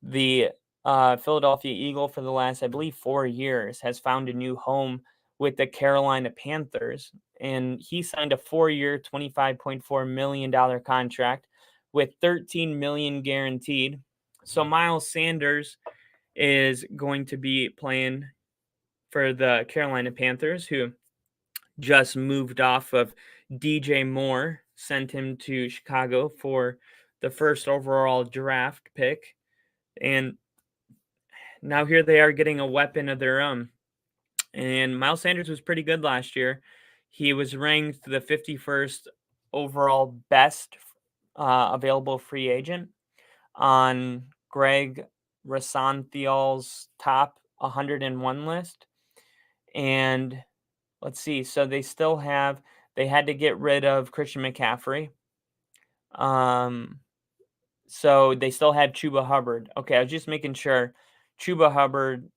the Philadelphia Eagle for the last, I believe, 4 years, has found a new home with the Carolina Panthers, and he signed a 4-year, $25.4 million contract with $13 million guaranteed. So Miles Sanders is going to be playing for the Carolina Panthers, who just moved off of DJ Moore, sent him to Chicago for the first overall draft pick. And now here they are getting a weapon of their own. And Miles Sanders was pretty good last year. He was ranked the 51st overall best available free agent on Greg Rasanthiel's top 101 list. And let's see. So they had to get rid of Christian McCaffrey. So they still have Chuba Hubbard. Okay, I was just making sure. Chuba Hubbard.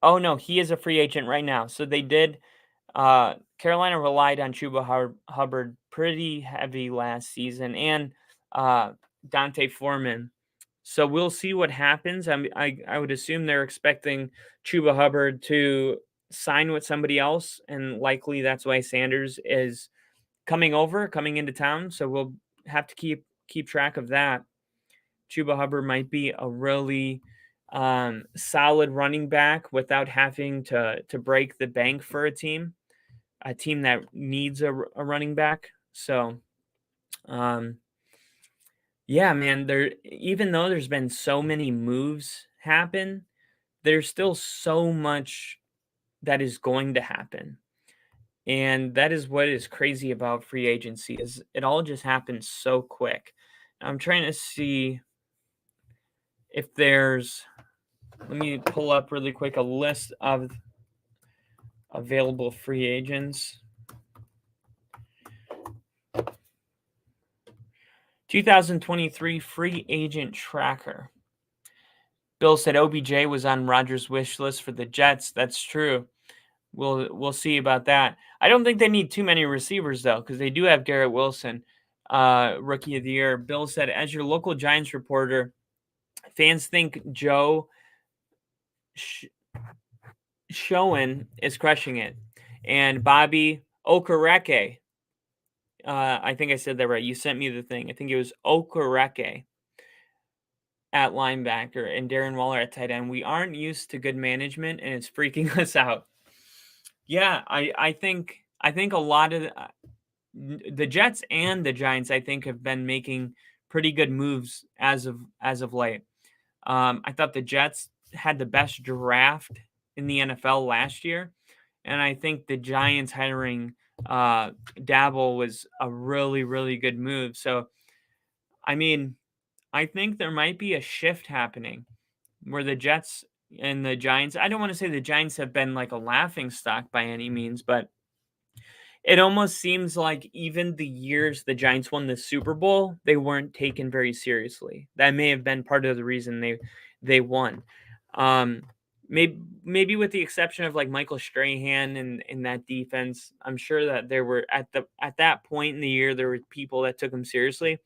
Oh no, he is a free agent right now. So they did. Carolina relied on Chuba Hubbard pretty heavy last season, and Dante Foreman. So we'll see what happens. I would assume they're expecting Chuba Hubbard to sign with somebody else, and likely that's why Sanders is coming into town. So we'll have to keep track of that. Chuba Hubbard might be a really solid running back without having to break the bank for a team that needs a running back. So, yeah, man, even though there's been so many moves happen, there's still so much that is going to happen. And that is what is crazy about free agency is it all just happens so quick. I'm trying to see if let me pull up really quick a list of available free agents. 2023 free agent tracker. Bill said OBJ was on Rodgers' wish list for the Jets. That's true. We'll see about that. I don't think they need too many receivers though, because they do have Garrett Wilson, rookie of the year. Bill said, as your local Giants reporter, fans think Joe Schoen is crushing it, and Bobby Okereke. I think I said that right. You sent me the thing. I think it was Okereke at linebacker and Darren Waller at tight end. We aren't used to good management, and it's freaking us out. Yeah, I think a lot of the Jets and the Giants, I think, have been making pretty good moves as of late. I thought the Jets had the best draft in the NFL last year, and I think the Giants hiring Dabble was a really, really good move. So, I mean, I think there might be a shift happening where the Jets and the Giants, I don't want to say the Giants have been like a laughing stock by any means, but it almost seems like even the years the Giants won the Super Bowl, they weren't taken very seriously. That may have been part of the reason they won. Maybe with the exception of like Michael Strahan and in that defense, I'm sure that there were at that point in the year there were people that took them seriously.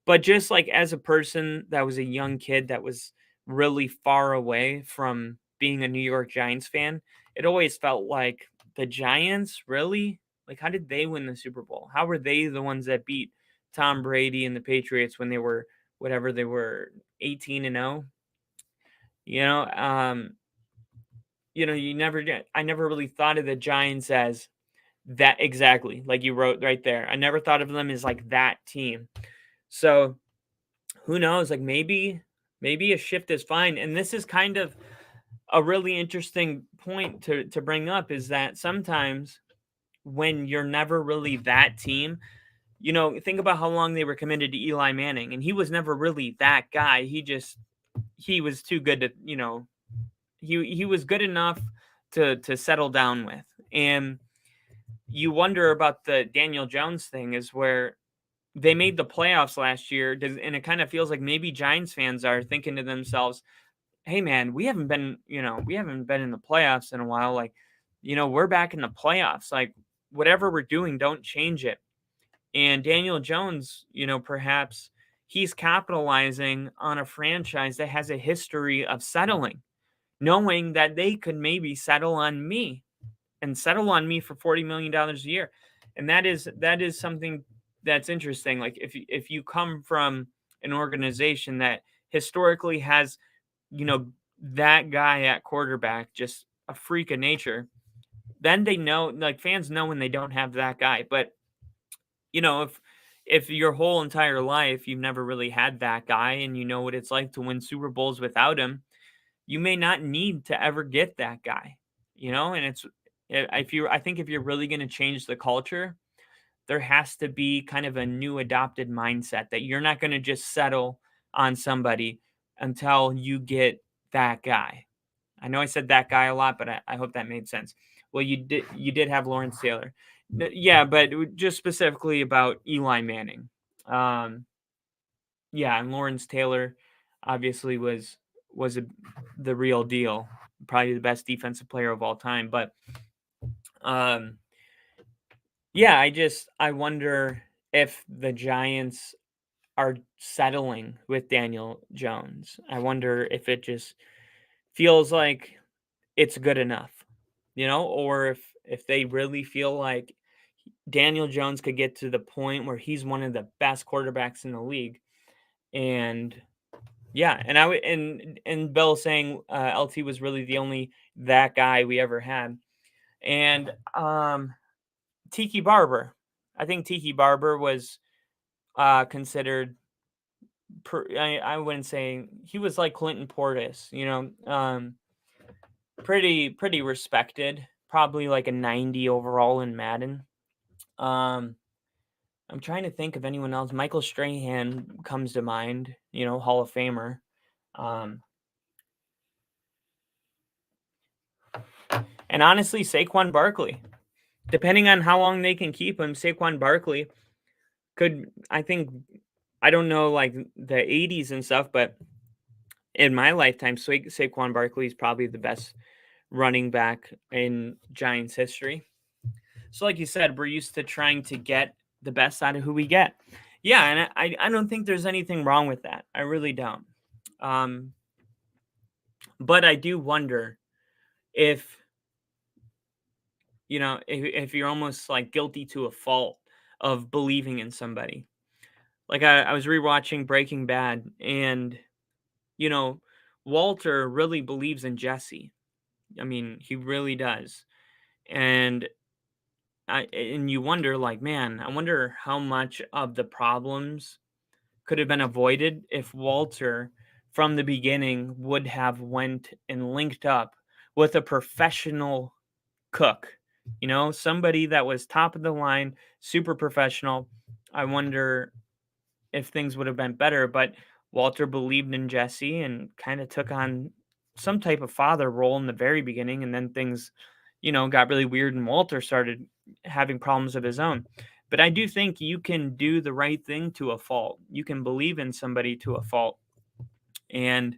But just like as a person that was a young kid that was really far away from being a New York Giants fan, it always felt like the Giants really, like, how did they win the Super Bowl? How were they the ones that beat Tom Brady and the Patriots when they were whatever they were 18-0? You know, I never really thought of the Giants as that exactly like you wrote right there. I never thought of them as like that team. So who knows? Like maybe a shift is fine. And this is kind of a really interesting point to bring up is that sometimes when you're never really that team, think about how long they were committed to Eli Manning, and he was never really that guy. He was too good to, he was good enough to settle down with. And you wonder about the Daniel Jones thing is where they made the playoffs last year, and it kind of feels like maybe Giants fans are thinking to themselves, hey man, we haven't been in the playoffs in a while. Like, we're back in the playoffs. Like, whatever we're doing, don't change it. And Daniel Jones, perhaps he's capitalizing on a franchise that has a history of settling, knowing that they could maybe settle on me for $40 million a year. And that is something that's interesting. Like if you come from an organization that historically has, that guy at quarterback, just a freak of nature, then they know, like fans know when they don't have that guy. But if your whole entire life you've never really had that guy and you know what it's like to win Super Bowls without him, you may not need to ever get that guy. And I think if you're really going to change the culture, there has to be kind of a new adopted mindset that you're not going to just settle on somebody until you get that guy. I know I said that guy a lot, but I hope that made sense. Well, you did have Lawrence Taylor. Yeah, but just specifically about Eli Manning. Um, yeah, and Lawrence Taylor obviously was the real deal, probably the best defensive player of all time. But um, yeah, I wonder if the Giants are settling with Daniel Jones. I wonder if it just feels like it's good enough, or if they really feel like Daniel Jones could get to the point where he's one of the best quarterbacks in the league. And yeah, and and Bill saying LT was really the only that guy we ever had. And Tiki Barber, I think Tiki Barber was considered. I wouldn't say he was like Clinton Portis, pretty respected, probably like a 90 overall in Madden. Um, I'm trying to think of anyone else. Michael Strahan comes to mind, Hall of Famer. Um, and honestly, Saquon Barkley, depending on how long they can keep him, Saquon Barkley could, I think, I don't know, like the 80s and stuff, but in my lifetime, Saquon Barkley is probably the best running back in Giants history. So, like you said, we're used to trying to get the best out of who we get. Yeah, and I don't think there's anything wrong with that. I really don't. Um, but I do wonder if if you're almost like guilty to a fault of believing in somebody. Like I was rewatching Breaking Bad, and you know Walter really believes in Jesse. I mean, he really does. And you wonder, like, man, I wonder how much of the problems could have been avoided if Walter from the beginning would have went and linked up with a professional cook, somebody that was top of the line, super professional. I wonder if things would have been better, but Walter believed in Jesse and kind of took on some type of father role in the very beginning, and then things, got really weird and Walter started having problems of his own. But I do think you can do the right thing to a fault. You can believe in somebody to a fault. And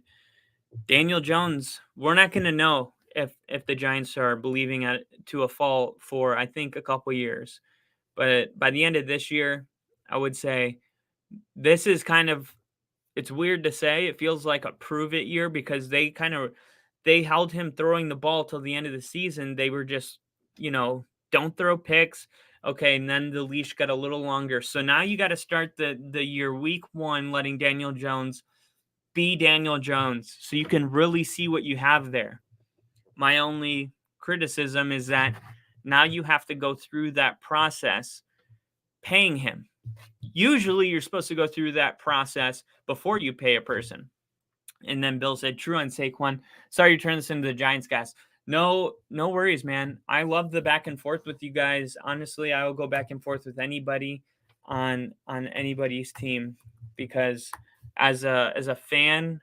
Daniel Jones, we're not going to know if the Giants are believing at to a fault for I think a couple years. But by the end of this year, I would say this is kind of, it's weird to say. It feels like a prove it year because they held him throwing the ball till the end of the season. They were just, don't throw picks. Okay, and then the leash got a little longer. So now you got to start the year week 1 letting Daniel Jones be Daniel Jones so you can really see what you have there. My only criticism is that now you have to go through that process paying him. Usually you're supposed to go through that process before you pay a person. And then Bill said, true on Saquon. Sorry to turn this into the Giants, guys. No worries, man. I love the back and forth with you guys. Honestly, I will go back and forth with anybody on anybody's team because as a fan,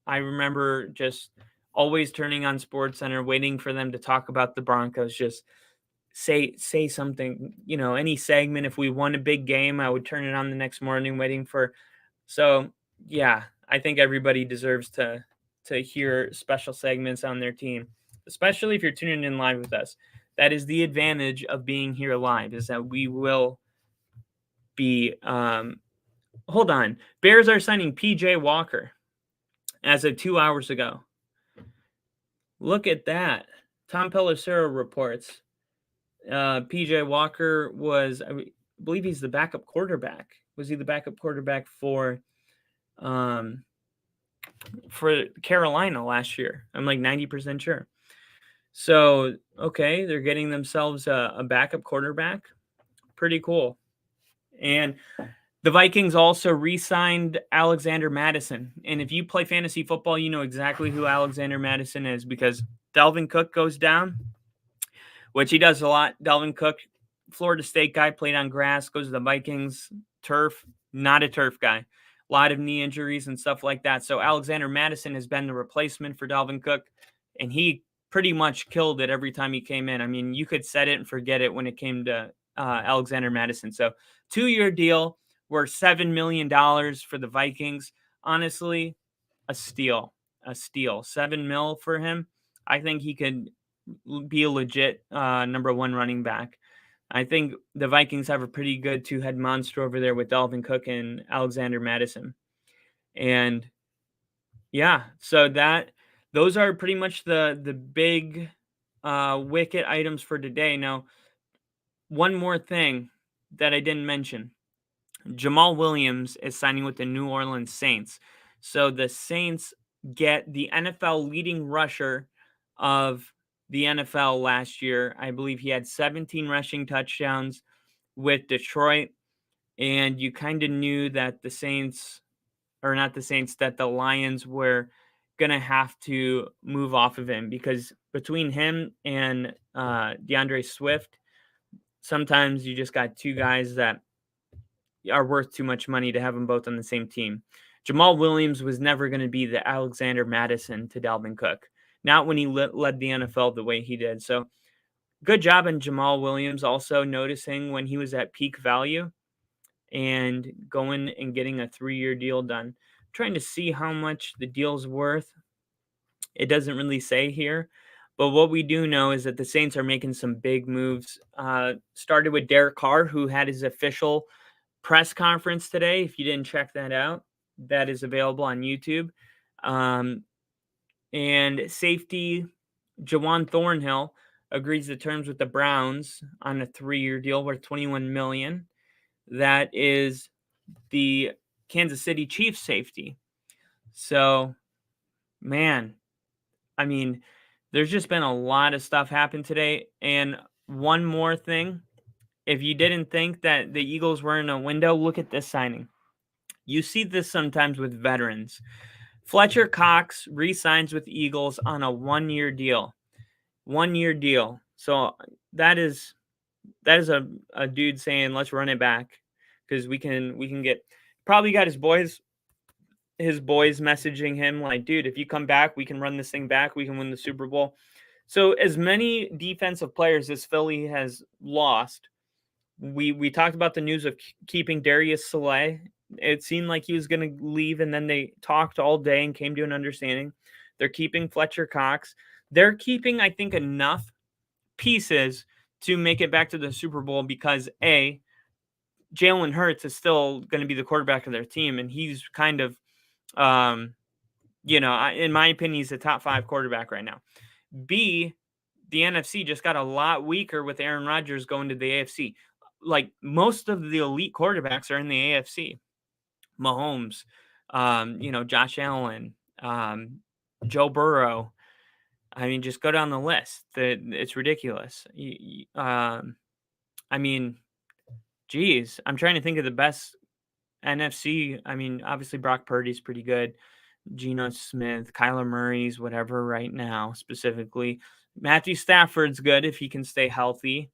I remember just always turning on SportsCenter, waiting for them to talk about the Broncos. Just say something, any segment. If we won a big game, I would turn it on the next morning, waiting for. So yeah, I think everybody deserves to hear special segments on their team, especially if you're tuning in live with us. That is the advantage of being here live, is that we will be. Hold on, Bears are signing PJ Walker as of 2 hours ago. Look at that. Tom Pelissero reports PJ Walker was, I believe he's the backup quarterback. Was he the backup quarterback for Carolina last year? I'm like 90% sure. So Okay, they're getting themselves a backup quarterback. Pretty cool. And the Vikings also re-signed Alexander Madison. And if you play fantasy football, you know exactly who Alexander Madison is because Dalvin Cook goes down, which he does a lot. Dalvin Cook, Florida State guy, played on grass, goes to the Vikings, turf, not a turf guy. A lot of knee injuries and stuff like that. So Alexander Madison has been the replacement for Dalvin Cook, and he pretty much killed it every time he came in. I mean, you could set it and forget it when it came to Alexander Madison. So 2-year deal worth $7 million for the Vikings. Honestly, a steal. A steal. 7 mil for him. I think he could be a legit number one running back. I think the Vikings have a pretty good two-head monster over there with Dalvin Cook and Alexander Madison. And yeah, so those are pretty much the big wicket items for today. Now, one more thing that I didn't mention. Jamal Williams is signing with the New Orleans Saints. So the Saints get the NFL leading rusher of the NFL last year. I believe he had 17 rushing touchdowns with Detroit. And you kind of knew that the Saints, or not the Saints, that the Lions were going to have to move off of him because between him and DeAndre Swift, sometimes you just got two guys that are worth too much money to have them both on the same team. Jamal Williams was never going to be the Alexander Madison to Dalvin Cook, not when he led the NFL the way he did. So good job on Jamal Williams also noticing when he was at peak value and going and getting a 3-year deal done. Trying to see how much the deal's worth. It doesn't really say here. But what we do know is that the Saints are making some big moves. Started with Derek Carr, who had his official press conference today. If you didn't check that out, that is available on YouTube. And safety Jawan Thornhill agrees to terms with the Browns on a 3-year deal worth $21 million. That is the Kansas City Chiefs safety. So, man, I mean, there's just been a lot of stuff happen today. And one more thing, if you didn't think that the Eagles were in a window, look at this signing. You see this sometimes with veterans. Fletcher Cox re-signs with the Eagles on a 1-year deal. 1-year deal. So that is a dude saying, let's run it back because we can get, probably got his boys messaging him like, dude, if you come back, we can run this thing back. We can win the Super Bowl. So as many defensive players as Philly has lost, we talked about the news of keeping Darius Slay. It seemed like he was going to leave, and then they talked all day and came to an understanding. They're keeping Fletcher Cox. They're keeping, I think, enough pieces to make it back to the Super Bowl because, A, Jalen Hurts is still going to be the quarterback of their team, and he's kind of, in my opinion, he's a top 5 quarterback right now. B, the NFC just got a lot weaker with Aaron Rodgers going to the AFC. Like most of the elite quarterbacks are in the AFC. Mahomes, Josh Allen, Joe Burrow. I mean, just go down the list. It's ridiculous. I mean, geez, I'm trying to think of the best NFC. I mean, obviously Brock Purdy's pretty good. Geno Smith, Kyler Murray's whatever right now specifically. Matthew Stafford's good if he can stay healthy.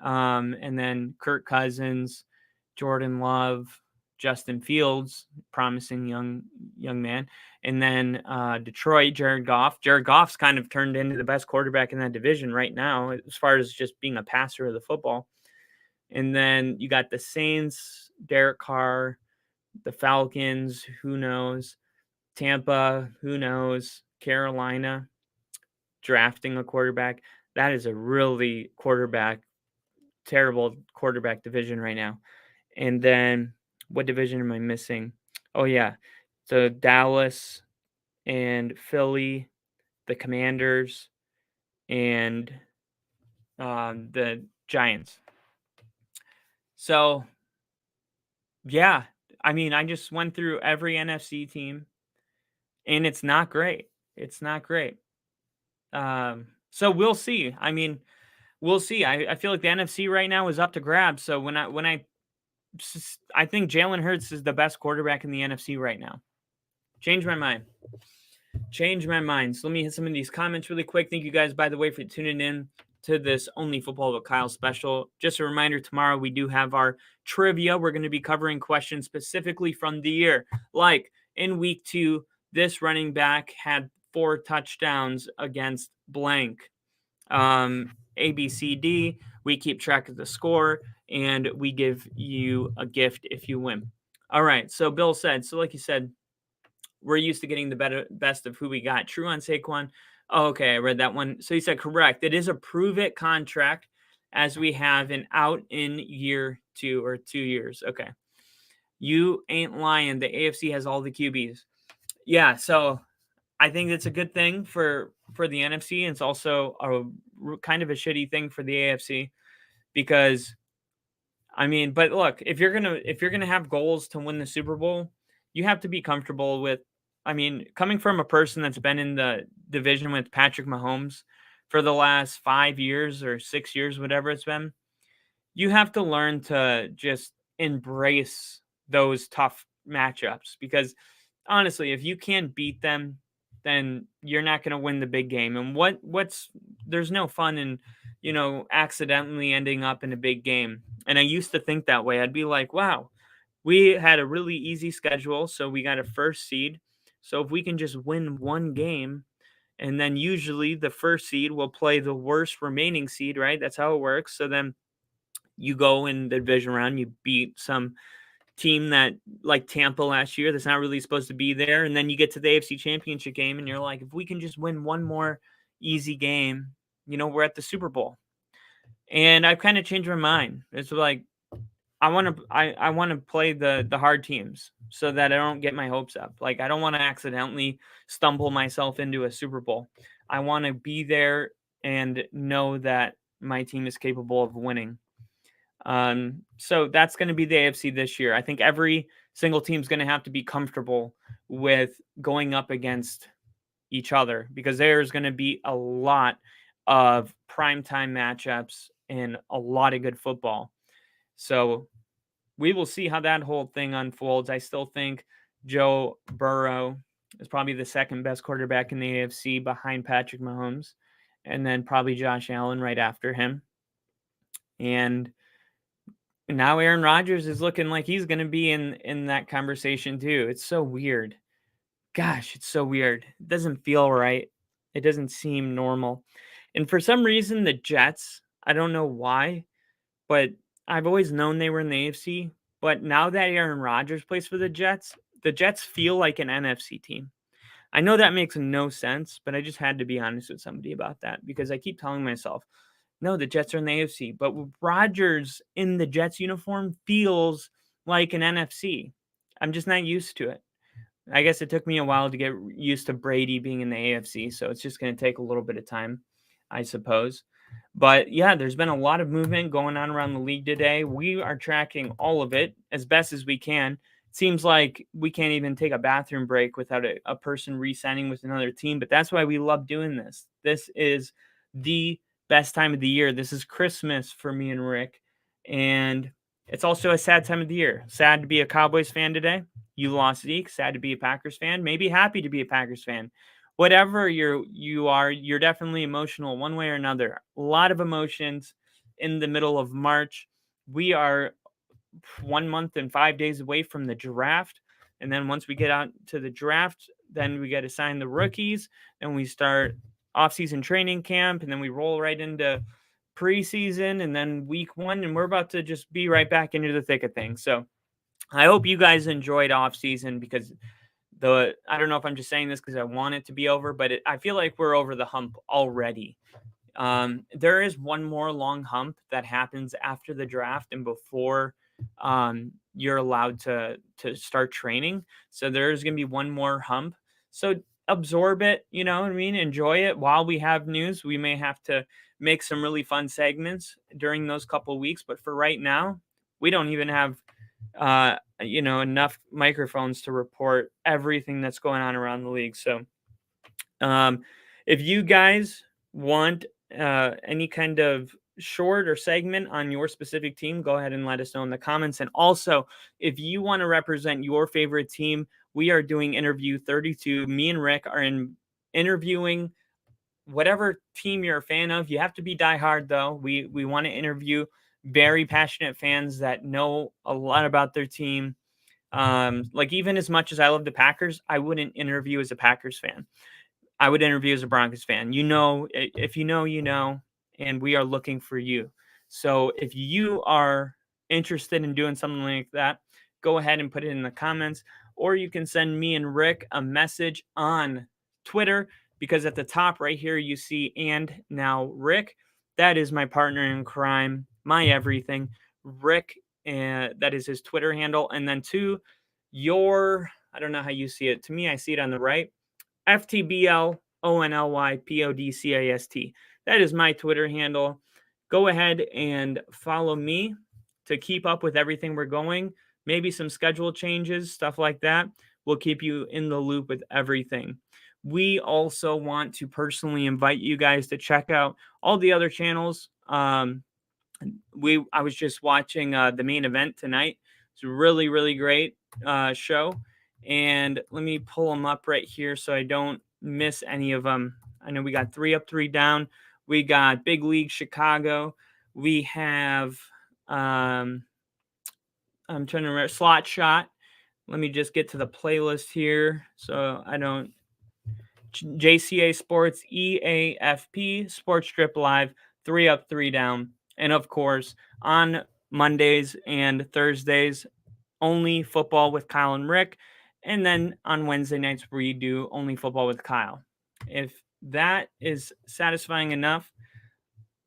And then Kirk Cousins, Jordan Love, Justin Fields, promising young man. And then Detroit, Jared Goff. Jared Goff's kind of turned into the best quarterback in that division right now as far as just being a passer of the football. And then you got the Saints, Derek Carr, the Falcons, who knows? Tampa, who knows? Carolina, drafting a quarterback. That is a really terrible quarterback division right now. And then what division am I missing? Oh, yeah. So Dallas and Philly, the Commanders, and the Giants. So, yeah. I mean, I just went through every NFC team, and it's not great. It's not great. So we'll see. I mean, we'll see. I feel like the NFC right now is up to grabs. So I think Jalen Hurts is the best quarterback in the NFC right now. Change my mind. So let me hit some of these comments really quick. Thank you guys, by the way, for tuning in to this Only Football with Kyle special. Just a reminder, tomorrow we do have our trivia. We're going to be covering questions specifically from the year. Like in week 2, this running back had 4 touchdowns against blank. ABCD. We keep track of the score, and we give you a gift if you win. All right. So Bill said, so like you said, we're used to getting the best of who we got. True on Saquon. Oh, okay, I read that one. So he said, correct. It is a prove-it contract as we have an out in year 2 or 2 years. Okay. You ain't lying. The AFC has all the QBs. Yeah, so I think it's a good thing for the NFC. And it's also a kind of a shitty thing for the AFC because, I mean, but look, if you're gonna have goals to win the Super Bowl, you have to be comfortable with. I mean, coming from a person that's been in the division with Patrick Mahomes for the last 5 years or 6 years, whatever it's been, you have to learn to just embrace those tough matchups because honestly, if you can't beat them, then you're not going to win the big game. And there's no fun in, accidentally ending up in a big game. And I used to think that way. I'd be like, wow, we had a really easy schedule, so we got a first seed. So if we can just win one game, and then usually the first seed will play the worst remaining seed, right? That's how it works. So then you go in the division round, you beat some team that like Tampa last year that's not really supposed to be there, and then you get to the AFC Championship game and you're like, if we can just win one more easy game, we're at the Super Bowl. And I've kind of changed my mind. It's like I want to play the hard teams so that I don't get my hopes up. Like I don't want to accidentally stumble myself into a Super Bowl. I want to be there and know that my team is capable of winning. So that's going to be the AFC this year. I think every single team is going to have to be comfortable with going up against each other because there's going to be a lot of primetime matchups and a lot of good football. So we will see how that whole thing unfolds. I still think Joe Burrow is probably the second best quarterback in the AFC behind Patrick Mahomes, and then probably Josh Allen right after him. And now Aaron Rodgers is looking like he's going to be in that conversation too. It's so weird. Gosh, it's so weird. It doesn't feel right. It doesn't seem normal. And for some reason, the Jets, I don't know why, but I've always known they were in the AFC. But now that Aaron Rodgers plays for the Jets feel like an NFC team. I know that makes no sense, but I just had to be honest with somebody about that because I keep telling myself, no, the Jets are in the AFC, but Rodgers in the Jets uniform feels like an NFC. I'm just not used to it. I guess it took me a while to get used to Brady being in the AFC, so it's just going to take a little bit of time, I suppose. But yeah, there's been a lot of movement going on around the league today. We are tracking all of it as best as we can. It seems like we can't even take a bathroom break without a person re-signing with another team, but that's why we love doing this. This is the best time of the year. This is Christmas for me and Rick, and it's also a sad time of the year. Sad to be a Cowboys fan today. You lost Zeke. Sad to be a Packers fan. Maybe happy to be a Packers fan. Whatever you are, you're definitely emotional one way or another. A lot of emotions in the middle of March. We are 1 month and 5 days away from the draft. And then once we get out to the draft, then we get to sign the rookies. And we start off-season training camp. And then we roll right into preseason and then week 1. And we're about to just be right back into the thick of things. So I hope you guys enjoyed off-season because I don't know if I'm just saying this because I want it to be over, but I feel like we're over the hump already. There is one more long hump that happens after the draft and before you're allowed to start training. So there's going to be one more hump. So absorb it, you know what I mean? Enjoy it while we have news. We may have to make some really fun segments during those couple of weeks, but for right now, we don't even have enough microphones to report everything that's going on around the league. So if you guys want any kind of short or segment on your specific team, go ahead and let us know in the comments. And also, if you want to represent your favorite team, we are doing interview 32. Me and Rick are interviewing whatever team you're a fan of. You have to be diehard, though. We want to interview very passionate fans that know a lot about their team. Like, even as much as I love the Packers, I wouldn't interview as a Packers fan. I would interview as a Broncos fan. If you know, you know, and we are looking for you. So if you are interested in doing something like that, go ahead and put it in the comments, or you can send me and Rick a message on Twitter, because at the top right here, you see, and now Rick, that is my partner in crime, my everything, Rick, and that is his Twitter handle. And then to I don't know how you see it. To me, I see it on the right. FTBLONLYPODCAST. That is my Twitter handle. Go ahead and follow me to keep up with everything we're going. Maybe some schedule changes, stuff like that. We'll keep you in the loop with everything. We also want to personally invite you guys to check out all the other channels. I was just watching the main event tonight. It's a really, really great show. And let me pull them up right here so I don't miss any of them. I know we got 3 Up, 3 Down. We got Big League Chicago. We have, I'm trying to remember, Slot Shot. Let me just get to the playlist here so I don't. JCA Sports, EAFP, Sports Strip Live, 3 Up, 3 Down. And of course, on Mondays and Thursdays, only football with Kyle and Rick. And then on Wednesday nights, we do only football with Kyle. If that is satisfying enough,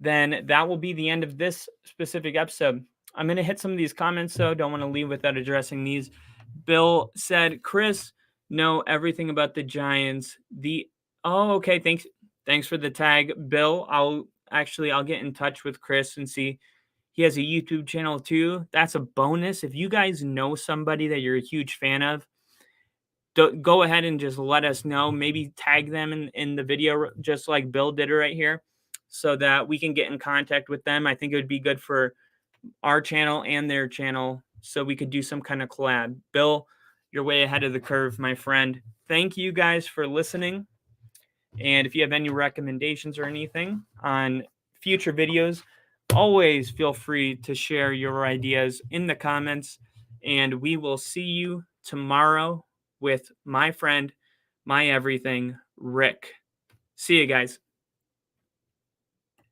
then that will be the end of this specific episode. I'm going to hit some of these comments, so don't want to leave without addressing these. Bill said, Chris, know everything about the Giants. Okay, thanks for the tag, Bill. I'll get in touch with Chris and see. He has a YouTube channel too. That's a bonus. If you guys know somebody that you're a huge fan of, go ahead and just let us know. Maybe tag them in the video, just like Bill did it right here, so that we can get in contact with them. I think it would be good for our channel and their channel, so we could do some kind of collab. Bill, you're way ahead of the curve, my friend. Thank you guys for listening. And if you have any recommendations or anything on future videos, always feel free to share your ideas in the comments. And we will see you tomorrow with my friend, my everything, Rick. See you guys.